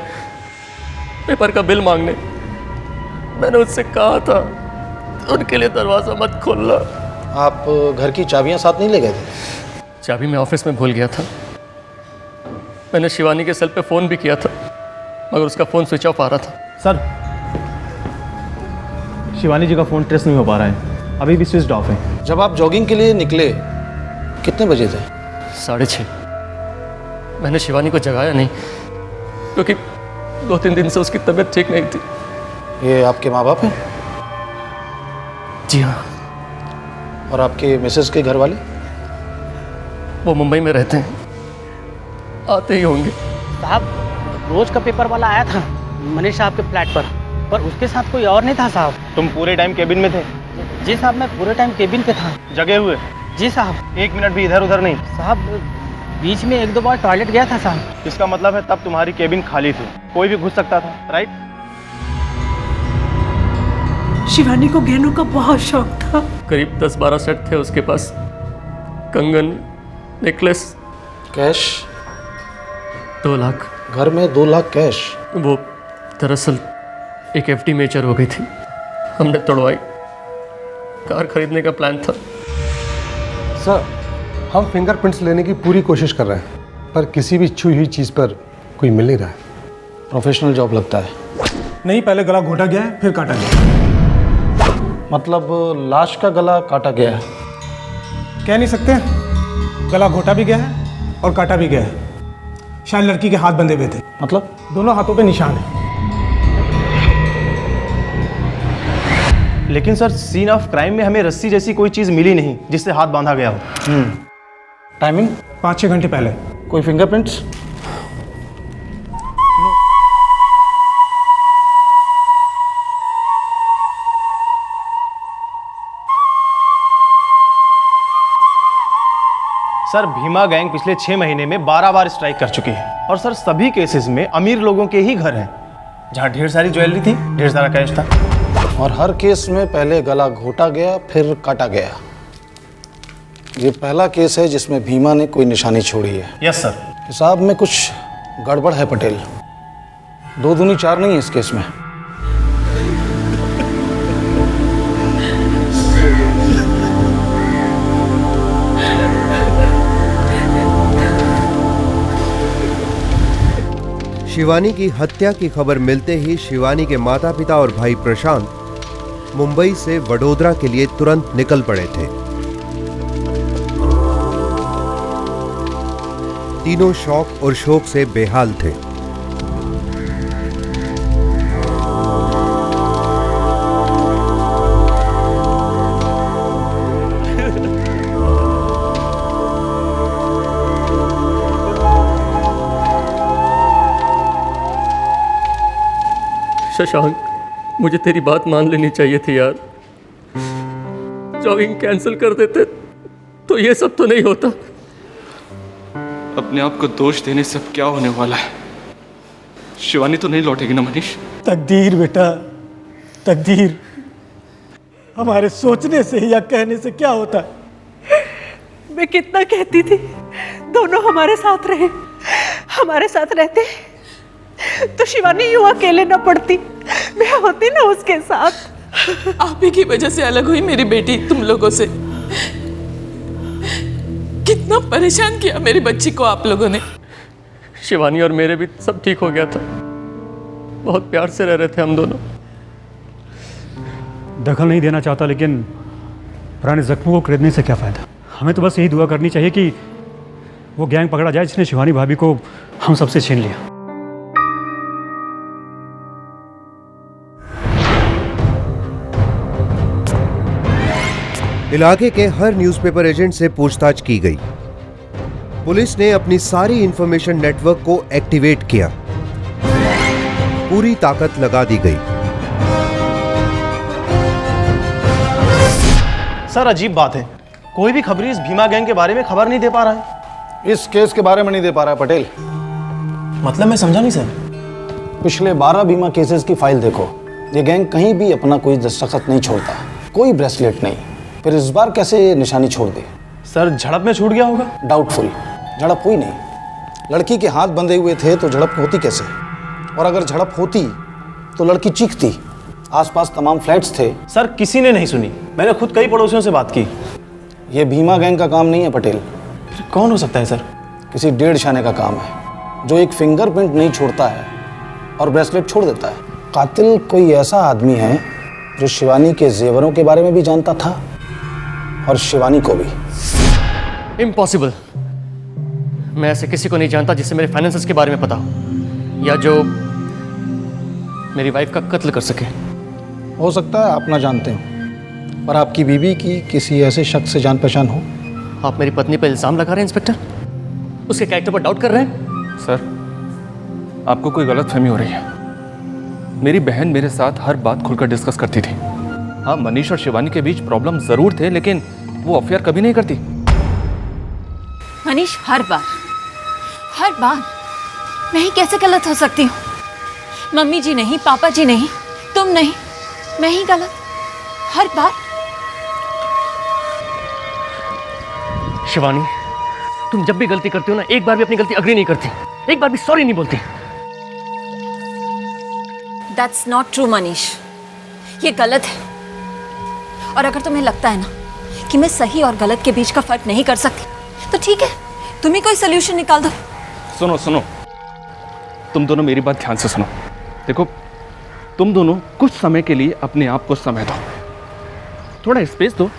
Speaker 14: पेपर का बिल मांगने। मैंने उससे कहा था उनके लिए दरवाजा मत खोलना।
Speaker 12: आप घर की चाबियां साथ नहीं ले गए थे?
Speaker 14: चाबी मैं ऑफिस में भूल गया था। मैंने शिवानी के सेल पे फ़ोन भी किया था मगर उसका फ़ोन स्विच ऑफ आ रहा था।
Speaker 16: सर, शिवानी जी का फ़ोन ट्रेस नहीं हो पा रहा है, अभी भी स्विच ऑफ है।
Speaker 12: जब आप जॉगिंग के लिए निकले कितने बजे थे?
Speaker 14: 6:30। मैंने शिवानी को जगाया नहीं क्योंकि 2-3 दिन से उसकी तबीयत ठीक नहीं थी।
Speaker 12: ये आपके माँ बाप हैं?
Speaker 14: जी हाँ।
Speaker 12: और आपके मिसेस के घर वाले?
Speaker 14: वो मुंबई में रहते हैं, आते ही होंगे।
Speaker 11: साहब, रोज का पेपर वाला आया था मनीष साहब के फ्लैट पर उसके साथ कोई और नहीं था साहब।
Speaker 16: तुम पूरे टाइम केबिन में थे?
Speaker 11: जी साहब, मैं पूरे टाइम केबिन पे था।
Speaker 16: जगे हुए?
Speaker 11: जी साहब।
Speaker 16: 1 मिनट भी इधर उधर नहीं?
Speaker 11: साहब बीच में 1-2 बार टॉयलेट गया था साहब।
Speaker 16: इसका मतलब है तब तुम्हारी केबिन खाली थी, कोई भी घुस सकता था, राइट?
Speaker 5: शिवानी को गहनों का बहुत शौक था।
Speaker 14: करीब 10-12 सेट थे उसके पास, कंगन, नेकलेस।
Speaker 12: कैश?
Speaker 14: 2 लाख।
Speaker 12: घर में 2 लाख कैश?
Speaker 14: वो दरअसल एक FD मेचर हो गई थी, हमने तोड़वाई। कार खरीदने का प्लान था।
Speaker 6: सर, हम फिंगरप्रिंट्स लेने की पूरी कोशिश कर रहे हैं पर किसी भी छुई हुई चीज़ पर कोई मिल नहीं रहा है।
Speaker 12: प्रोफेशनल जॉब लगता है।
Speaker 6: नहीं, पहले गला घोटा गया है फिर काटा गया।
Speaker 12: मतलब लाश का गला काटा गया है?
Speaker 6: कह नहीं सकते, गला घोटा भी गया है और काटा भी गया है। शायद लड़की के हाथ बंधे हुए थे।
Speaker 12: मतलब?
Speaker 6: दोनों हाथों पे निशान है।
Speaker 16: लेकिन सर, सीन ऑफ क्राइम में हमें रस्सी जैसी कोई चीज़ मिली नहीं जिससे हाथ बांधा गया हो।
Speaker 12: टाइमिंग?
Speaker 6: 5-6 घंटे पहले।
Speaker 12: कोई फिंगरप्रिंट्स?
Speaker 16: सर, भीमा गैंग पिछले 6 महीने में 12 बार स्ट्राइक कर चुकी है और सर सभी केसेस में अमीर लोगों के ही घर हैं जहां ढेर सारी ज्वेलरी थी, ढेर सारा कैश था।
Speaker 12: और हर केस में पहले गला घोटा गया फिर काटा गया। ये पहला केस है जिसमें भीमा ने कोई निशानी छोड़ी है।
Speaker 16: Yes sir.
Speaker 12: हिसाब में कुछ गड़बड़ है पटेल। 2 दूनी 4 नहीं है इस केस में।
Speaker 19: शिवानी की हत्या की खबर मिलते ही शिवानी के माता पिता और भाई प्रशांत मुंबई से वडोदरा के लिए तुरंत निकल पड़े थे। तीनों शौक और शोक से बेहाल थे।
Speaker 14: शशांक, मुझे तेरी बात मान लेनी चाहिए थी यार। जॉगिंग कैंसिल कर देते तो ये सब तो नहीं होता।
Speaker 20: अपने आप को दोष देने से अब क्या होने वाला है? शिवानी तो नहीं लौटेगी ना मनीष?
Speaker 15: तकदीर बेटा, तकदीर हमारे सोचने से या कहने से क्या होता है।
Speaker 5: मैं कितना कहती थी दोनों हमारे साथ रहे, हमारे साथ रहते तो शिवानी यूं अकेले न पड़ती, मैं होती ना उसके साथ।
Speaker 21: आप ही की वजह से अलग हुई मेरी बेटी तुम लोगों से। कितना परेशान किया मेरी बच्ची को आप लोगों ने।
Speaker 14: शिवानी और मेरे भी सब ठीक हो गया था, बहुत प्यार से रह रहे थे हम दोनों।
Speaker 17: दखल नहीं देना चाहता, लेकिन पुराने जख्मों को खरीदने से क्या फ़ायदा। हमें तो बस यही दुआ करनी चाहिए कि वो गैंग पकड़ा जाए जिसने शिवानी भाभी को हम सबसे छीन लिया।
Speaker 19: इलाके के हर न्यूज़पेपर एजेंट से पूछताछ की गई। पुलिस ने अपनी सारी इंफॉर्मेशन नेटवर्क को एक्टिवेट किया। पूरी ताकत लगा दी गई।
Speaker 16: सर अजीब बात है, कोई भी खबरी इस भीमा गैंग के बारे में खबर नहीं दे पा रहा है।
Speaker 12: इस केस के बारे में नहीं दे पा रहा है पटेल।
Speaker 16: मतलब मैं समझा नहीं सर।
Speaker 12: पिछले 12 बीमा केसेस की फाइल देखो। ये गैंग कहीं भी अपना कोई दस्तखत नहीं छोड़ता, कोई ब्रेसलेट नहीं। फिर इस बार कैसे निशानी छोड़ दी?
Speaker 16: सर झड़प में छूट गया होगा।
Speaker 12: डाउटफुल। झड़प हुई नहीं। लड़की के हाथ बंधे हुए थे तो झड़प होती कैसे? और अगर झड़प होती तो लड़की चीखती। आसपास तमाम फ्लैट्स थे।
Speaker 16: सर किसी ने नहीं सुनी, मैंने खुद कई पड़ोसियों से बात की।
Speaker 12: ये भीमा गैंग का काम नहीं है पटेल।
Speaker 16: फिर कौन हो सकता है सर?
Speaker 12: किसी डेढ़ शाने का काम है जो एक फिंगरप्रिंट नहीं छोड़ता है और ब्रेसलेट छोड़ देता है। कातिल कोई ऐसा आदमी है जो शिवानी के जेवरों के बारे में भी जानता था और शिवानी को भी।
Speaker 14: इम्पॉसिबल। मैं ऐसे किसी को नहीं जानता जिससे मेरे फाइनेंसेस के बारे में पता हो, या जो मेरी वाइफ का कत्ल कर सके।
Speaker 12: हो सकता है आप ना जानते हो, पर आपकी बीवी की किसी ऐसे शख्स से जान पहचान हो।
Speaker 14: आप मेरी पत्नी पर इल्जाम लगा रहे हैं इंस्पेक्टर? उसके कैरेक्टर पर डाउट कर रहे हैं?
Speaker 20: सर आपको कोई गलतफहमी हो रही है। मेरी बहन मेरे साथ हर बात खुलकर डिस्कस करती थी। हाँ, मनीष और शिवानी के बीच प्रॉब्लम जरूर थे, लेकिन वो अफेयर कभी नहीं करती।
Speaker 8: मनीष, हर बार मैं ही कैसे गलत हो सकती हूँ? मम्मी जी नहीं, पापा जी नहीं, तुम नहीं, मैं ही गलत हर बार।
Speaker 14: शिवानी, तुम जब भी गलती करती हो ना, एक बार भी अपनी गलती अग्री नहीं करती, एक बार भी सॉरी नहीं बोलती।
Speaker 8: That's not true मनीष, ये गलत है। और अगर तुम्हें लगता है ना कि मैं सही और गलत के बीच का फर्क नहीं कर सकती तो ठीक है, तुम ही कोई सोल्यूशन निकाल दो।
Speaker 20: सुनो सुनो, तुम दोनों मेरी बात ध्यान से सुनो। देखो, तुम दोनों कुछ समय के लिए अपने आप को समय दो, थोड़ा स्पेस दो।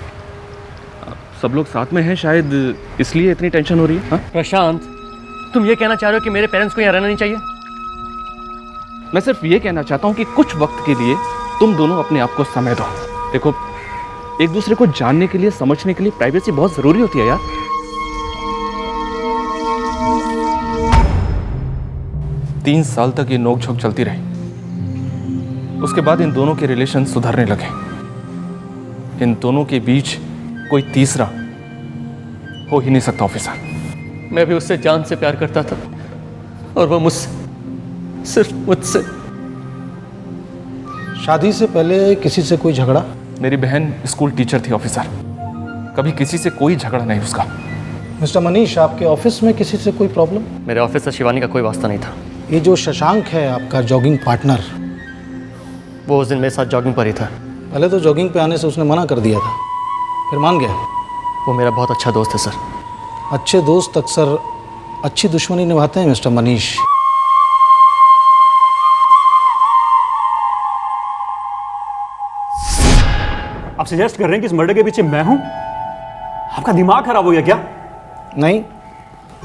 Speaker 20: सब लोग साथ में हैं, शायद इसलिए इतनी टेंशन हो रही है।
Speaker 14: प्रशांत, तुम ये कहना चाह रहे हो कि मेरे पेरेंट्स को यहाँ रहना नहीं चाहिए?
Speaker 20: मैं सिर्फ ये कहना चाहता हूँ कि कुछ वक्त के लिए तुम दोनों अपने आप को समय दो। देखो, एक दूसरे को जानने के लिए, समझने के लिए प्राइवेसी बहुत जरूरी होती है यार। तीन साल तक ये नोकझोंक चलती रही, उसके बाद इन दोनों के रिलेशन सुधरने लगे। इन दोनों के बीच कोई तीसरा हो ही नहीं सकता ऑफिसर।
Speaker 14: मैं भी उससे जान से प्यार करता था और वो मुझसे, सिर्फ मुझसे।
Speaker 12: शादी से पहले किसी से कोई झगड़ा?
Speaker 20: मेरी बहन स्कूल टीचर थी ऑफिसर, कभी किसी से कोई झगड़ा नहीं उसका।
Speaker 12: मिस्टर मनीष, आपके ऑफिस में किसी से कोई प्रॉब्लम?
Speaker 14: मेरे ऑफिस से शिवानी का कोई वास्ता नहीं था।
Speaker 12: ये जो शशांक है आपका जॉगिंग पार्टनर,
Speaker 14: वो उस दिन मेरे साथ जॉगिंग पर ही था।
Speaker 12: पहले तो जॉगिंग पे आने से उसने मना कर दिया था, फिर मान गया।
Speaker 14: वो मेरा बहुत अच्छा दोस्त है सर।
Speaker 12: अच्छे दोस्त अक्सर अच्छी दुश्मनी निभाते हैं मिस्टर मनीष।
Speaker 17: आप सजेस्ट कर रहे हैं कि इस मर्डर के पीछे मैं हूं? आपका दिमाग खराब हो गया क्या?
Speaker 12: नहीं,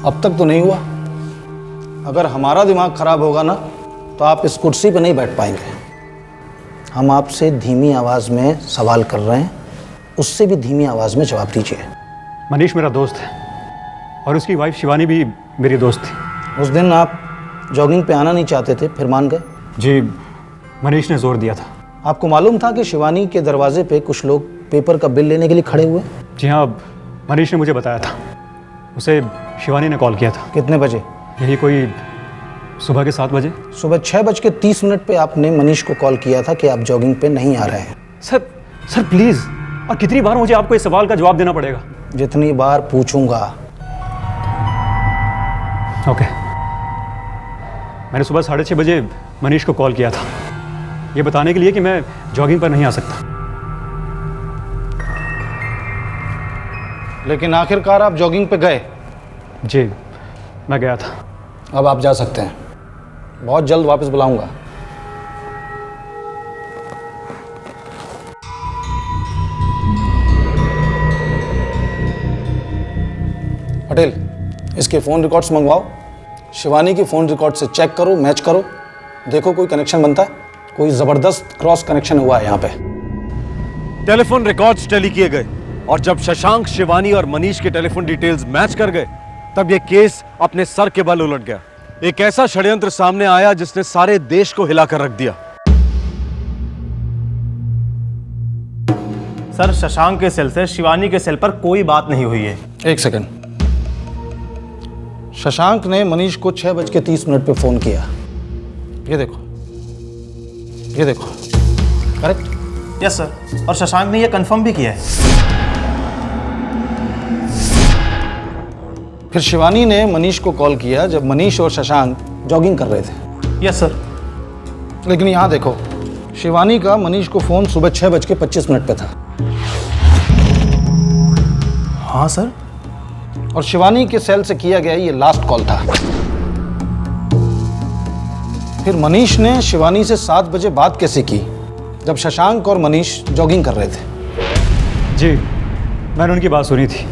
Speaker 12: अब तक तो नहीं हुआ। अगर हमारा दिमाग खराब होगा ना तो आप इस कुर्सी पर नहीं बैठ पाएंगे। हम आपसे धीमी आवाज़ में सवाल कर रहे हैं, उससे भी धीमी आवाज़ में जवाब दीजिए।
Speaker 17: मनीष मेरा दोस्त है और उसकी वाइफ शिवानी भी मेरी दोस्त थी।
Speaker 12: उस दिन आप जॉगिंग पे आना नहीं चाहते थे, फिर मान गए?
Speaker 17: जी, मनीष ने जोर दिया था।
Speaker 12: आपको मालूम था कि शिवानी के दरवाजे पे कुछ लोग पेपर का बिल लेने के लिए खड़े हुए?
Speaker 17: जी हाँ, मनीष ने मुझे बताया था। उसे शिवानी ने कॉल किया था।
Speaker 12: कितने बजे?
Speaker 17: यही कोई सुबह के 7 बजे।
Speaker 12: सुबह 6:30 पे आपने मनीष को कॉल किया था कि आप जॉगिंग पे नहीं आ रहे हैं।
Speaker 17: सर प्लीज़, और कितनी बार मुझे आपको इस सवाल का जवाब देना पड़ेगा?
Speaker 12: जितनी बार पूछूंगा।
Speaker 17: ओके। मैंने सुबह 6:30 बजे मनीष को कॉल किया था, ये बताने के लिए कि मैं जॉगिंग पर नहीं आ सकता।
Speaker 12: लेकिन आखिरकार आप जॉगिंग पे गए?
Speaker 17: जी, मैं गया था।
Speaker 12: अब आप जा सकते हैं, बहुत जल्द वापस बुलाऊंगा। पटेल, इसके फ़ोन रिकॉर्ड्स मंगवाओ। शिवानी की फ़ोन रिकॉर्ड से चेक करो, मैच करो, देखो कोई कनेक्शन बनता है। कोई ज़बरदस्त क्रॉस कनेक्शन हुआ है यहाँ पे।
Speaker 1: टेलीफोन रिकॉर्ड्स टैली किए गए और जब शशांक, शिवानी और मनीष के टेलीफोन डिटेल्स मैच कर गए तब यह केस अपने सर के बल उलट गया। एक ऐसा षड्यंत्र सामने आया जिसने सारे देश को हिलाकर रख दिया।
Speaker 16: सर, शशांक के सेल से शिवानी के सेल पर कोई बात नहीं हुई है।
Speaker 12: एक सेकंड। शशांक ने मनीष को 6:30 पे फ़ोन किया। ये देखो, ये देखो, करेक्ट?
Speaker 16: यस सर, और शशांक ने यह कंफर्म भी किया है।
Speaker 12: फिर शिवानी ने मनीष को कॉल किया जब मनीष और शशांक जॉगिंग कर रहे थे।
Speaker 16: Yes sir.
Speaker 12: लेकिन यहाँ देखो, शिवानी का मनीष को फ़ोन सुबह 6:25 पे था।
Speaker 16: हाँ सर।
Speaker 12: और शिवानी के सेल से किया गया ये लास्ट कॉल था। फिर मनीष ने शिवानी से 7 बजे बात कैसे की जब शशांक और मनीष जॉगिंग कर रहे थे?
Speaker 17: जी, मैंने उनकी बात सुनी थी।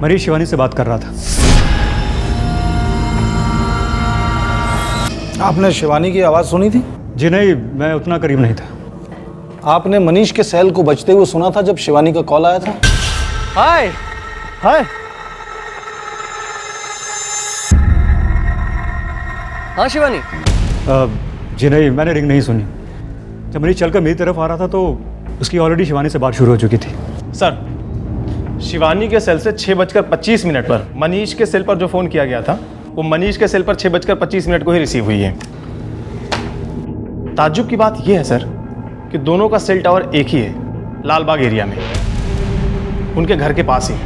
Speaker 17: मनीष शिवानी से बात कर रहा था।
Speaker 12: आपने शिवानी की आवाज़ सुनी थी?
Speaker 17: जी नहीं, मैं उतना करीब नहीं था।
Speaker 12: आपने मनीष के सेल को बजते हुए सुना था जब शिवानी का कॉल आया था?
Speaker 16: हाय हाय। हाँ शिवानी।
Speaker 17: जी नहीं, मैंने रिंग नहीं सुनी। जब मनीष चलकर मेरी तरफ आ रहा था तो उसकी ऑलरेडी शिवानी से बात शुरू हो चुकी थी।
Speaker 16: सर, शिवानी के सेल से 6:25 पर मनीष के सेल पर जो फ़ोन किया गया था वो मनीष के सेल पर 6:25 को ही रिसीव हुई है। ताज्जुब की बात यह है सर कि दोनों का सेल टावर एक ही है, लालबाग एरिया में, उनके घर के पास ही।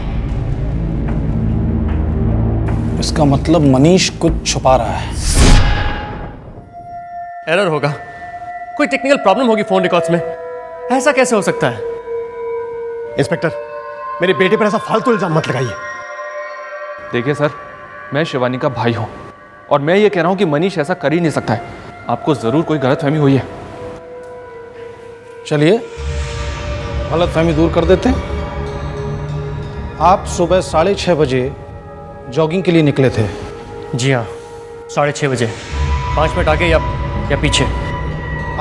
Speaker 12: इसका मतलब मनीष कुछ छुपा रहा है।
Speaker 14: एरर होगा, कोई टेक्निकल प्रॉब्लम होगी फोन रिकॉर्ड्स में। ऐसा कैसे हो सकता है?
Speaker 16: इंस्पेक्टर, मेरे बेटे पर ऐसा फालतू इल्जाम मत लगाइए।
Speaker 10: देखिए सर, मैं शिवानी का भाई हूं और मैं ये कह रहा हूं कि मनीष ऐसा कर ही नहीं सकता है। आपको जरूर कोई गलतफहमी हुई है।
Speaker 12: चलिए गलतफहमी दूर कर देते हैं। आप सुबह 6:30 बजे जॉगिंग के लिए निकले थे?
Speaker 14: जी हाँ, 6:30 बजे, 5 मिनट आगे या पीछे।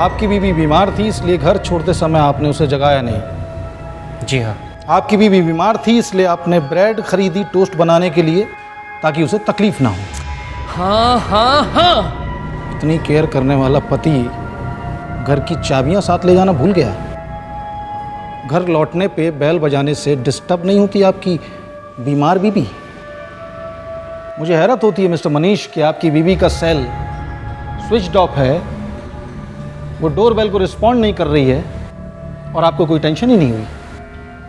Speaker 12: आपकी बीवी बीमार थी इसलिए घर छोड़ते समय आपने उसे जगाया नहीं?
Speaker 14: जी हाँ।
Speaker 12: आपकी बीवी बीमार थी इसलिए आपने ब्रेड खरीदी टोस्ट बनाने के लिए ताकि उसे तकलीफ ना हो?
Speaker 14: हाँ हाँ हाँ।
Speaker 12: इतनी केयर करने वाला पति घर की चाबियां साथ ले जाना भूल गया? घर लौटने पे बेल बजाने से डिस्टर्ब नहीं होती आपकी बीमार बीवी? मुझे हैरत होती है मिस्टर मनीष कि आपकी बीवी का सेल स्विच ऑफ है, वो डोर बेल को रिस्पॉन्ड नहीं कर रही है और आपको कोई टेंशन ही नहीं हुई,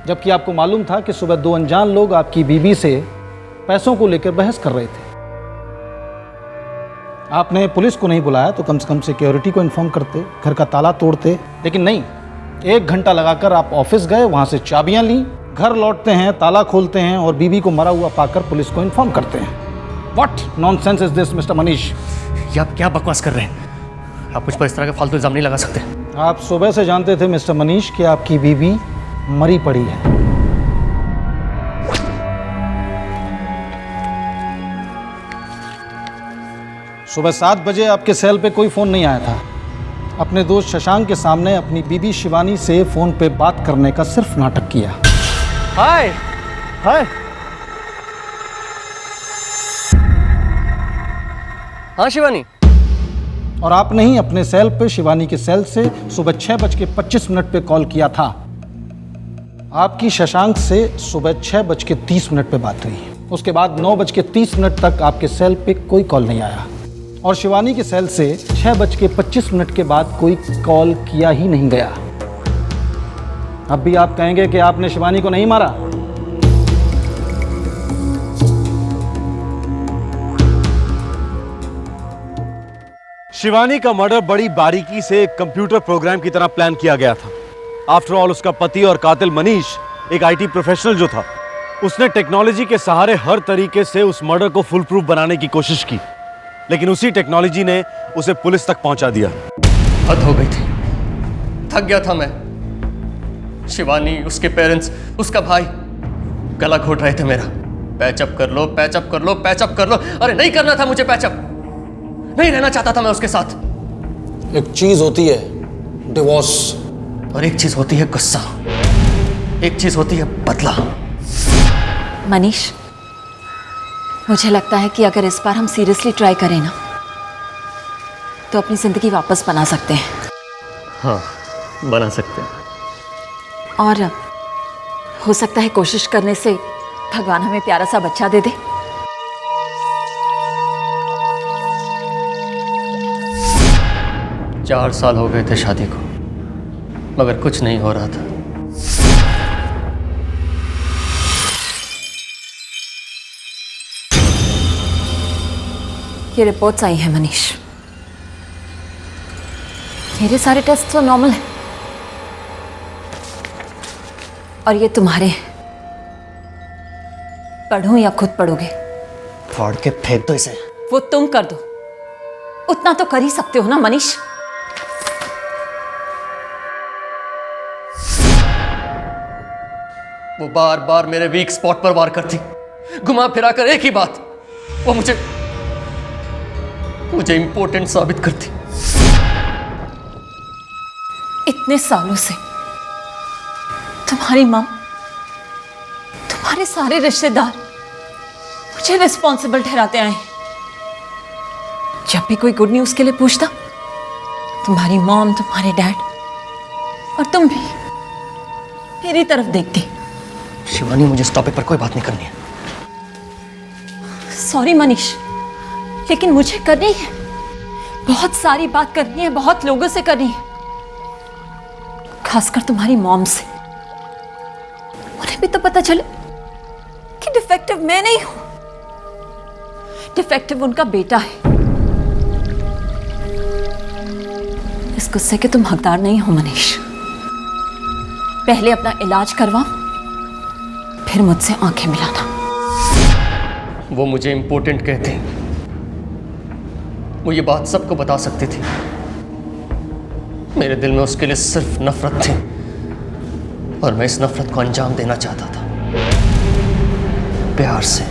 Speaker 12: जबकि आपको मालूम था कि सुबह 2 अनजान लोग आपकी बीवी से पैसों को लेकर बहस कर रहे थे। आपने पुलिस को नहीं बुलाया तो कम से कम सिक्योरिटी को इन्फॉर्म करते, घर का ताला तोड़ते, लेकिन नहीं। 1 घंटा लगाकर आप ऑफिस गए, वहाँ से चाबियाँ ली, घर लौटते हैं, ताला खोलते हैं और बीवी को मरा हुआ पाकर पुलिस को इन्फॉर्म करते हैं। What nonsense is this, mister Manish?
Speaker 14: ये आप क्या बकवास कर रहे हैं? आप मुझ पर इस तरह का फालतू इल्जाम नहीं लगा सकते।
Speaker 12: आप सुबह से जानते थे मिस्टर मनीष कि आपकी बीवी मरी पड़ी है। सुबह 7 बजे आपके सेल पे कोई फ़ोन नहीं आया था। अपने दोस्त शशांक के सामने अपनी बीबी शिवानी से फ़ोन पे बात करने का सिर्फ नाटक किया।
Speaker 14: हाय हाय। हाँ शिवानी।
Speaker 12: और आपने ही अपने सेल पे शिवानी के सेल से सुबह 6:25 पे कॉल किया था। आपकी शशांक से सुबह 6:30 पे बात हुई। उसके बाद 9:30 तक आपके सेल पे कोई कॉल नहीं आया और शिवानी के सेल से 6:25 के बाद कोई कॉल किया ही नहीं गया। अब भी आप कहेंगे कि आपने शिवानी को नहीं मारा?
Speaker 1: शिवानी का मर्डर बड़ी बारीकी से एक कंप्यूटर प्रोग्राम की तरह प्लान किया गया था। आफ्टर ऑल उसका पति और कातिल मनीष एक आईटी प्रोफेशनल जो था, उसने टेक्नोलॉजी के सहारे हर तरीके से उस मर्डर को फुल प्रूफ बनाने की कोशिश की, लेकिन उसी टेक्नोलॉजी ने उसे पुलिस तक पहुंचा दिया।
Speaker 14: हद हो गई थी, थक गया था मैं। शिवानी, उसके पेरेंट्स, उसका भाई गला घोट रहे थे मेरा। पैचअप कर लो, पैचअप कर लो, पैचअप कर लो। अरे नहीं करना था मुझे पैचअप, नहीं रहना चाहता था मैं उसके साथ।
Speaker 12: एक चीज होती है डिवोर्स
Speaker 14: और एक चीज होती है गुस्सा, एक चीज होती है बदला।
Speaker 8: मनीष, मुझे लगता है कि अगर इस बार हम सीरियसली ट्राई करें ना, तो अपनी जिंदगी वापस बना सकते हैं।
Speaker 14: हाँ, बना सकते हैं।
Speaker 8: और हो सकता है कोशिश करने से भगवान हमें प्यारा सा बच्चा दे दे।
Speaker 14: चार साल हो गए थे शादी को, मगर कुछ नहीं हो रहा था।
Speaker 8: ये रिपोर्ट्स आई हैं मनीष, मेरे सारे टेस्ट तो नॉर्मल हैं और ये तुम्हारे हैं। पढ़ूं या खुद पढ़ोगे?
Speaker 14: फाड़ के फेंक दो इसे।
Speaker 8: वो तुम कर दो, उतना तो कर ही सकते हो ना मनीष।
Speaker 14: वो बार बार मेरे वीक स्पॉट पर वार करती, घुमा फिरा कर एक ही बात, वो मुझे इंपॉर्टेंट साबित करती।
Speaker 8: इतने सालों से तुम्हारी माँ, तुम्हारे सारे रिश्तेदार मुझे रिस्पॉन्सिबल ठहराते आए। जब भी कोई गुड न्यूज के लिए पूछता, तुम्हारी मॉम, तुम्हारे डैड और तुम भी मेरी तरफ देखती।
Speaker 14: शिवानी, मुझे इस टॉपिक पर कोई बात नहीं करनी है।
Speaker 8: सॉरी मनीष, लेकिन मुझे करनी है। बहुत सारी बात करनी है, बहुत लोगों से करनी है, खासकर तुम्हारी मॉम से। उन्हें भी तो पता चले कि डिफेक्टिव मैं नहीं हूं, डिफेक्टिव उनका बेटा है। इस गुस्से के तुम हकदार नहीं हो मनीष। पहले अपना इलाज करवाओ, फिर मुझसे आंखें मिलाना।
Speaker 14: वो मुझे इंपॉर्टेंट कहते, वो ये बात सबको बता सकती थी। मेरे दिल में उसके लिए सिर्फ नफरत थी और मैं इस नफरत को अंजाम देना चाहता था, प्यार से।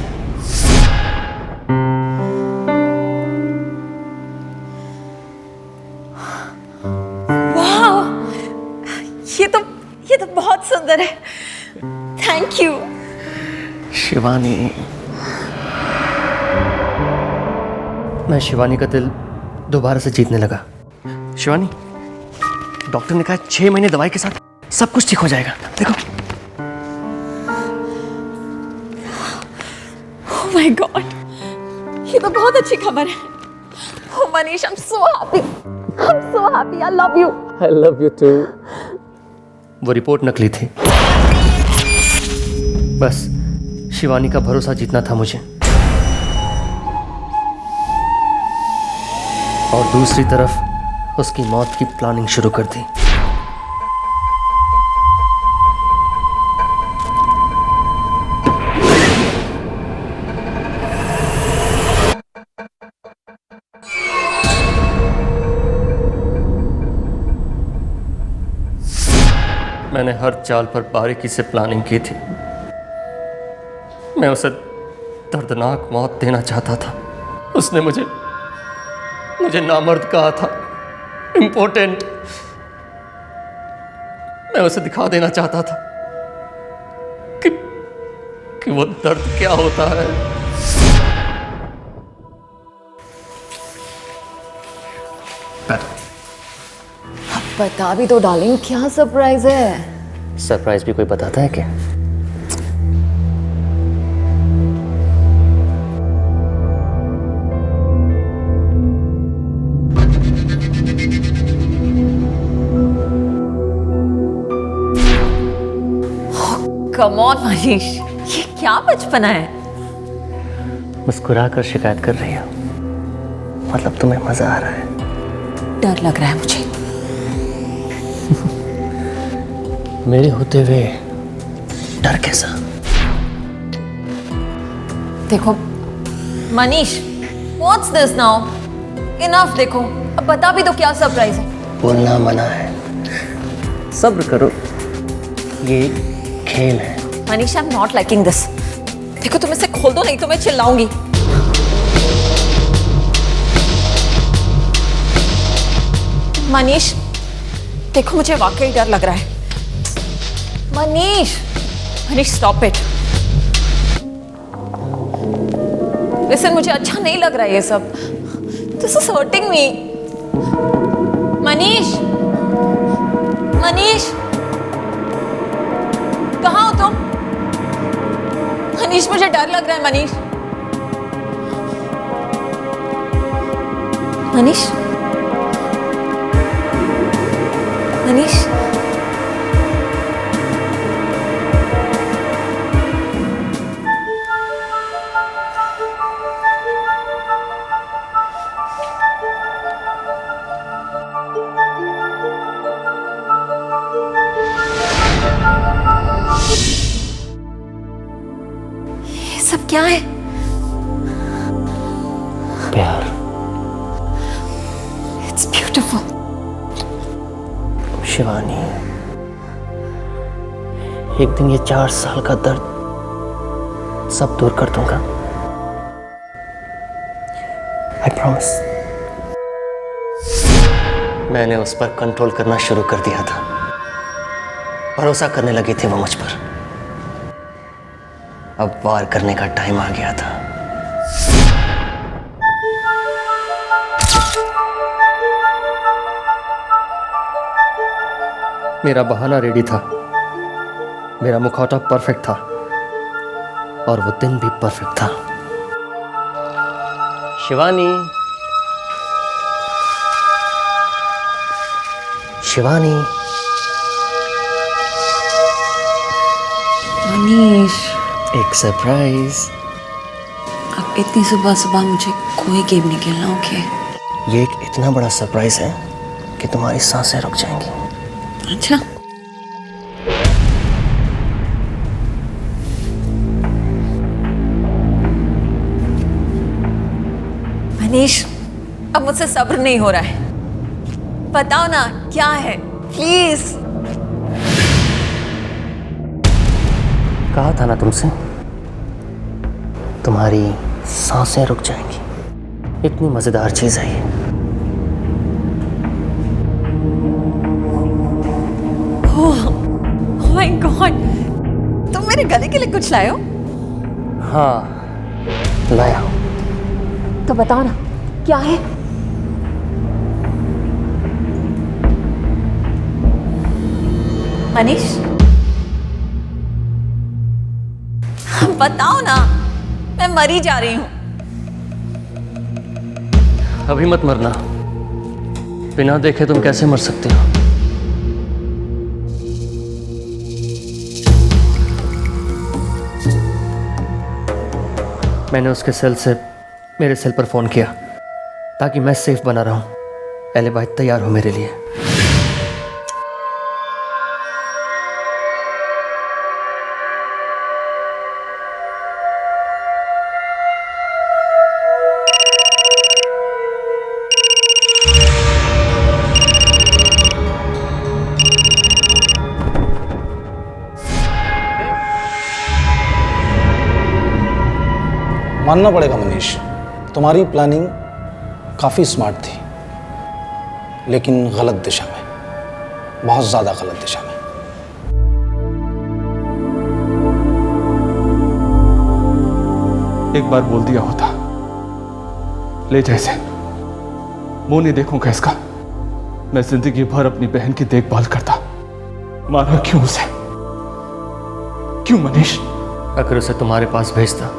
Speaker 8: वाह, ये तो बहुत सुंदर है। Thank you
Speaker 14: Shivani. मैं शिवानी का दिल दोबारा से जीतने लगा। शिवानी, डॉक्टर ने कहा 6 महीने दवाई के साथ सब कुछ ठीक हो जाएगा। देखो।
Speaker 8: ओह माय गॉड, ये तो बहुत अच्छी खबर है। Oh Manish, I am so happy, I love you.
Speaker 14: I love you too. वो रिपोर्ट नकली थी, बस शिवानी का भरोसा जीतना था मुझे। और दूसरी तरफ उसकी मौत की प्लानिंग शुरू कर दी। मैं मैंने हर चाल पर बारीकी से प्लानिंग की थी। मैं उसे दर्दनाक मौत देना चाहता था। उसने मुझे नामर्द कहा था, इम्पोर्टेंट। मैं उसे दिखा देना चाहता था कि वो दर्द क्या होता है।
Speaker 8: बता भी तो डार्लिंग, क्या सरप्राइज है?
Speaker 14: सरप्राइज भी कोई बताता है क्या?
Speaker 8: कम ऑन मनीष, ये क्या बचपना है?
Speaker 14: मुस्कुरा कर शिकायत कर रही हो, मतलब तुम्हें मजा आ रहा है?
Speaker 8: डर लग रहा है मुझे।
Speaker 14: मेरे होते हुए डर कैसा?
Speaker 8: देखो Manish, what's this now? Enough, देखो अब बता भी तो क्या सरप्राइज है।
Speaker 14: बोलना मना है, सब्र करो, ये खेल है।
Speaker 8: Manish, I am not liking this. देखो तुम इसे खोल दो, नहीं तो मैं चिल्लाऊंगी। मनीष देखो, मुझे वाकई डर लग रहा है। Manish, Manish stop it. Listen, मुझे अच्छा नहीं लग रहा है ये सब। This is hurting me. Manish, Manish कहाँ हो तुम? मनीष मुझे डर लग रहा है। मनीष, मनीष, मनीष, ये सब क्या है?
Speaker 14: प्यार।
Speaker 8: It's beautiful.
Speaker 14: शिवानी, एक दिन ये 4 साल का दर्द सब दूर कर दूंगा। I promise. मैंने उस पर कंट्रोल करना शुरू कर दिया था। भरोसा करने लगी थी वो मुझ पर। अब वार करने का टाइम आ गया था। मेरा बहाना रेडी था, मेरा मुखौटा परफेक्ट था, और वो दिन भी परफेक्ट था। शिवानी, शिवानी।
Speaker 8: मनीष,
Speaker 14: एक सरप्राइज।
Speaker 8: अब इतनी सुबह सुबह मुझे कोई गेम नहीं खेलना, ओके?
Speaker 14: ये एक इतना बड़ा सरप्राइज है कि तुम्हारी सांसें रुक जाएंगी।
Speaker 8: अच्छा, मनीष अब मुझसे सब्र नहीं हो रहा है। बताओ ना क्या है, प्लीज।
Speaker 14: कहा था ना तुमसे, तुम्हारी सांसें रुक जाएंगी। इतनी मजेदार चीज है ये।
Speaker 8: ओह माय गॉड, तुम मेरे गले के लिए कुछ लाए हो?
Speaker 14: हाँ, लाया हूं।
Speaker 8: तो बताओ ना क्या है? मनीष बताओ ना, मैं मरी जा रही हूं।
Speaker 14: अभी मत मरना, बिना देखे तुम कैसे मर सकते हो? मैंने उसके सेल से मेरे सेल पर फोन किया ताकि मैं सेफ बना रहूं। एलिबाई तैयार हो मेरे लिए।
Speaker 12: मानना पड़ेगा मनीष, तुम्हारी प्लानिंग काफ़ी स्मार्ट थी, लेकिन गलत दिशा में, बहुत ज़्यादा गलत दिशा में।
Speaker 20: एक बार बोल दिया होता, ले जैसे मुंह नहीं देखूंगा इसका। मैं जिंदगी भर अपनी बहन की देखभाल करता। मारा क्यों उसे? क्यों मनीष?
Speaker 14: अगर उसे तुम्हारे पास भेजता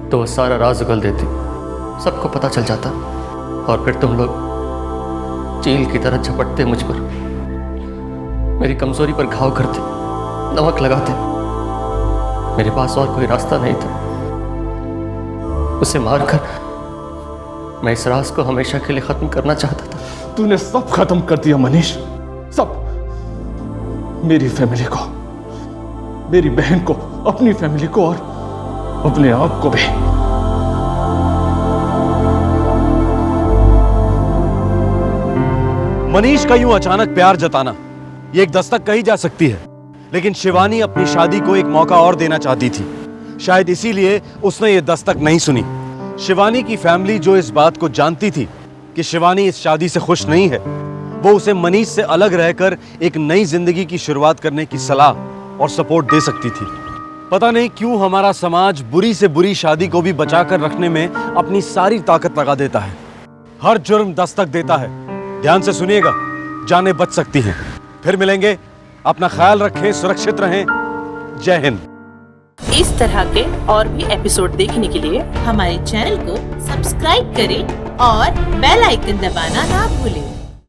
Speaker 14: तो वो सारा राज उगल देती, सबको पता चल जाता, और फिर तुम लोग चील की तरह झपटते मुझ पर, मेरी कमजोरी पर घाव करते, नमक लगाते। मेरे पास और कोई रास्ता नहीं था। उसे मारकर मैं इस राज को हमेशा के लिए खत्म करना चाहता था।
Speaker 20: तूने सब खत्म कर दिया मनीष, सब। मेरी फैमिली को, मेरी बहन को, अपनी फैमिली को और अपने आप को भी।
Speaker 1: मनीष का यूं अचानक प्यार जताना ये एक दस्तक कही जा सकती है, लेकिन शिवानी अपनी शादी को एक मौका और देना चाहती थी। शायद इसीलिए उसने ये दस्तक नहीं सुनी। शिवानी की फैमिली जो इस बात को जानती थी कि शिवानी इस शादी से खुश नहीं है, वो उसे मनीष से अलग रहकर एक नई जिंदगी की शुरुआत करने की सलाह और सपोर्ट दे सकती थी। पता नहीं क्यों हमारा समाज बुरी से बुरी शादी को भी बचाकर रखने में अपनी सारी ताकत लगा देता है। हर जुर्म दस्तक देता है। ध्यान से सुनिएगा, जानें बच सकती हैं। फिर मिलेंगे, अपना ख्याल रखें, सुरक्षित रहें। जय हिंद।
Speaker 21: इस तरह के और भी एपिसोड देखने के लिए हमारे चैनल को सब्सक्राइब करें और बेल आइकन दबाना ना भूलें।